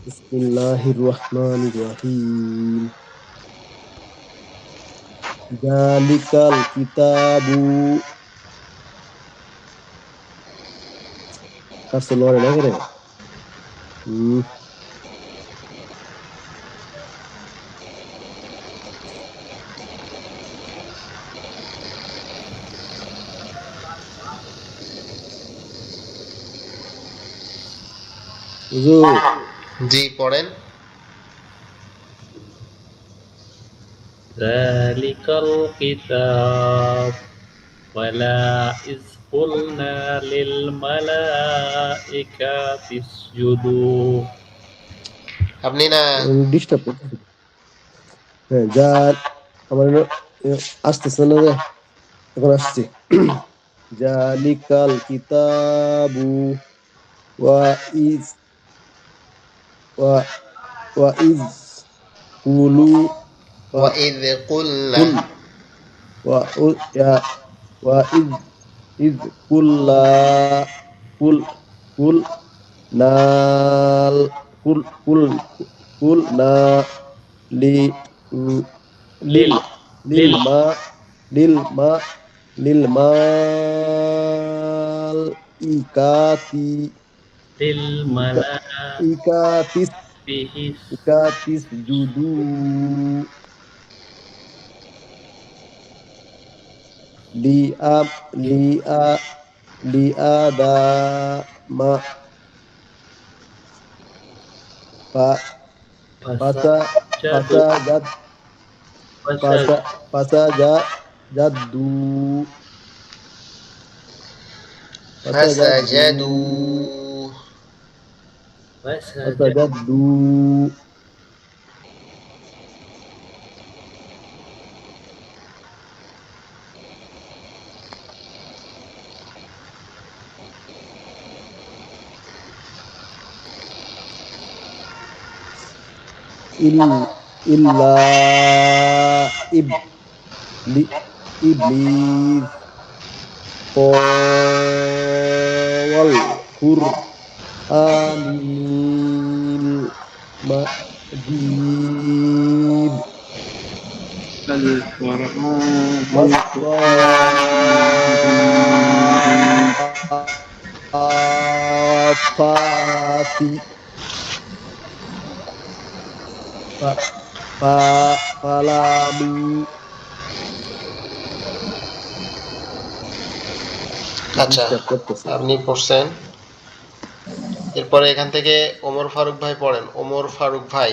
বিসমিল্লাহির রহমানির রহিম যালিকাল কিতাবু কাছে লড়ে না করে হুজুর জি পড়েন। যালিকাল কিতাব ওয়ালা ইজ কুলনা লিল মালাইকাতি ইসজুদু। আপনি না ডিস্টার্ব করতেছি হ্যাঁ যা আমার আসতেছে না রে এখন আসছি জালিকাল কিতাবু ওয়া ইজ ওয়া ওয়া ইজ কুলু ওয়া وإذ قلنا কুল ওয়া ইয়া ওয়া ইজ কুল্লা কুল কুল নাল কুল কুল কুল না লি লিল লিল লিল লিল মা লিল মা লিল মাল ইকাতি লিল ইকাতিস মালাইকাতি ইকাতিস জুদু লিআ লিআ লিআদামা পা পাসা ফাসাজাদু পাসা জাদ পাসা পাসা জা জাদু পাসা জাদু فسجدوا পাসা ফাসাজাদু জাদু ইল্লা ইব iblis wal Qur'anil Majid Fati Falamu আচ্ছা ডিস্টার্ব করতেছে আপনি পড়ছেন। এরপরে এখান থেকে ওমর ফারুক ভাই পড়েন। ওমর ফারুক ভাই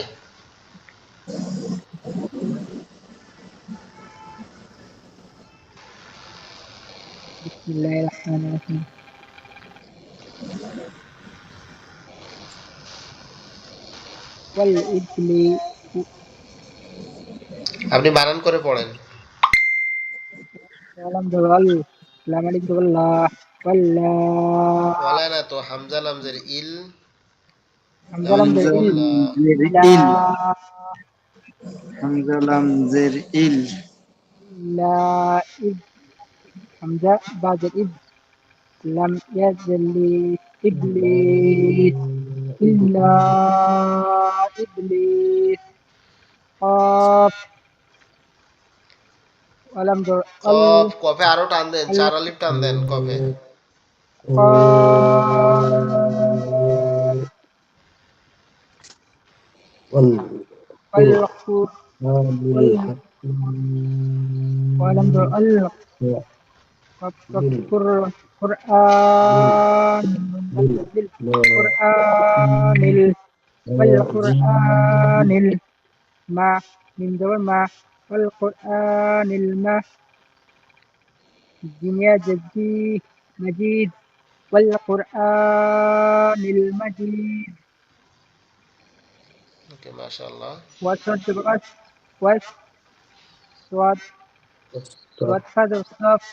Bismillahirrahmanirrahim. Wal idli আপনি বানান করে পড়েন। walam dawal lam alif dawallah واللا ওয়ালা না তো, হামজা লামজের ইল, حمزة لم লামজের إل লা। ইল, لا হামজা লামজের ইল, لا إذ حمزة بعد الإذ لم يزل إبليس إلا إبليس قاف ولم در কফ, কফে আরো টান দেন, 4 আলিফ টান দেন কফে। القاف القرآن ولم در القرآن القرآن والقرآن المع من دون مع والقرآن المجيد مجيد والقرآن المجيد ওকে, মাশাআল্লাহ। والصدق والصاد والصدق الصف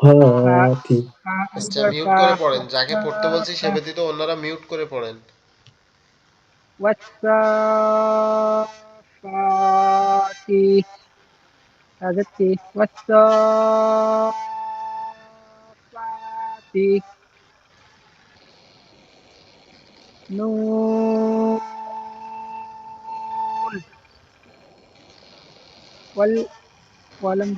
ফাতি আচ্ছা, মিউট করে পড়েন, যাকে পড়তে বলছি সে ব্যতীত অন্যরা মিউট করে পড়েন। والصافات هذا والصافات نون وال ولم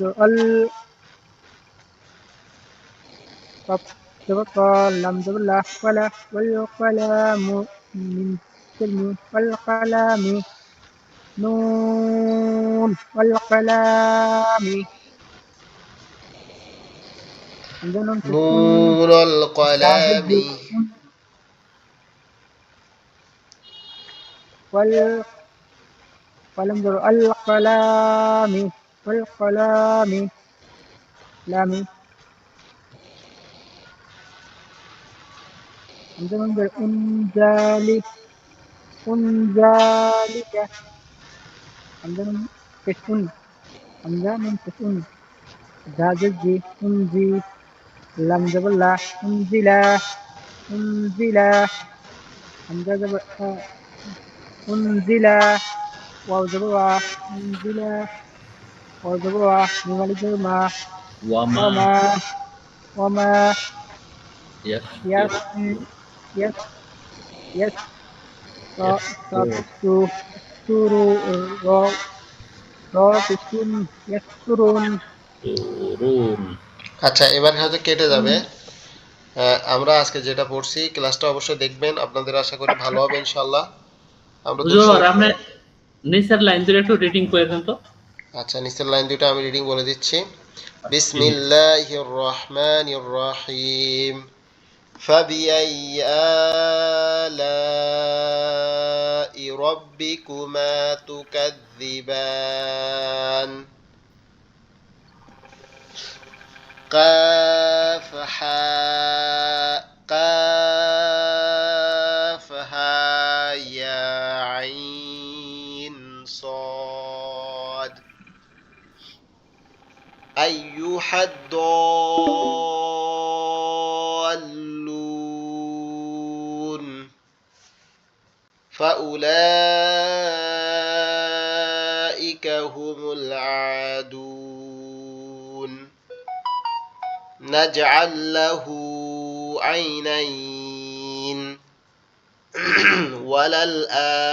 سبق لم تبلى ولا والقلم من كلمة والقلم نون والقلم عندنا تكون নূরুল কলামি। وال ولم القلم والقلم لام عندنا أنزل أنزلك عندنا كشف عندنا كشف دازج أنزي لم جبل أنزل أنزل عندنا أنزل وزبوا أنزل وزبوا مملك ما ওয়ামা وما وما يس ইয়াসতুরু يس يس ইয়াসতুরু يستر رابط يسترون আচ্ছা, এবার হয়তো কেটে যাবে। আমরা আজকে যেটা পড়ছি ক্লাসটা অবশ্যই দেখবেন, আপনাদের আশা করি ভালো হবে ইনশাআল্লাহ। আমরা হুজুর আপনি নিচের লাইন ধরে একটু রিডিং করে দেন তো। আচ্ছা, নিচের লাইন দুটো আমি রিডিং বলে দিচ্ছি। বিসমিল্লাহির রহমানির রহিম। فبأي آلاء ربكما تكذبان قاف حاء قاف ها يا عين صاد أيها الضالون فأولئك هم العادون نجعل له عينين وللآخرة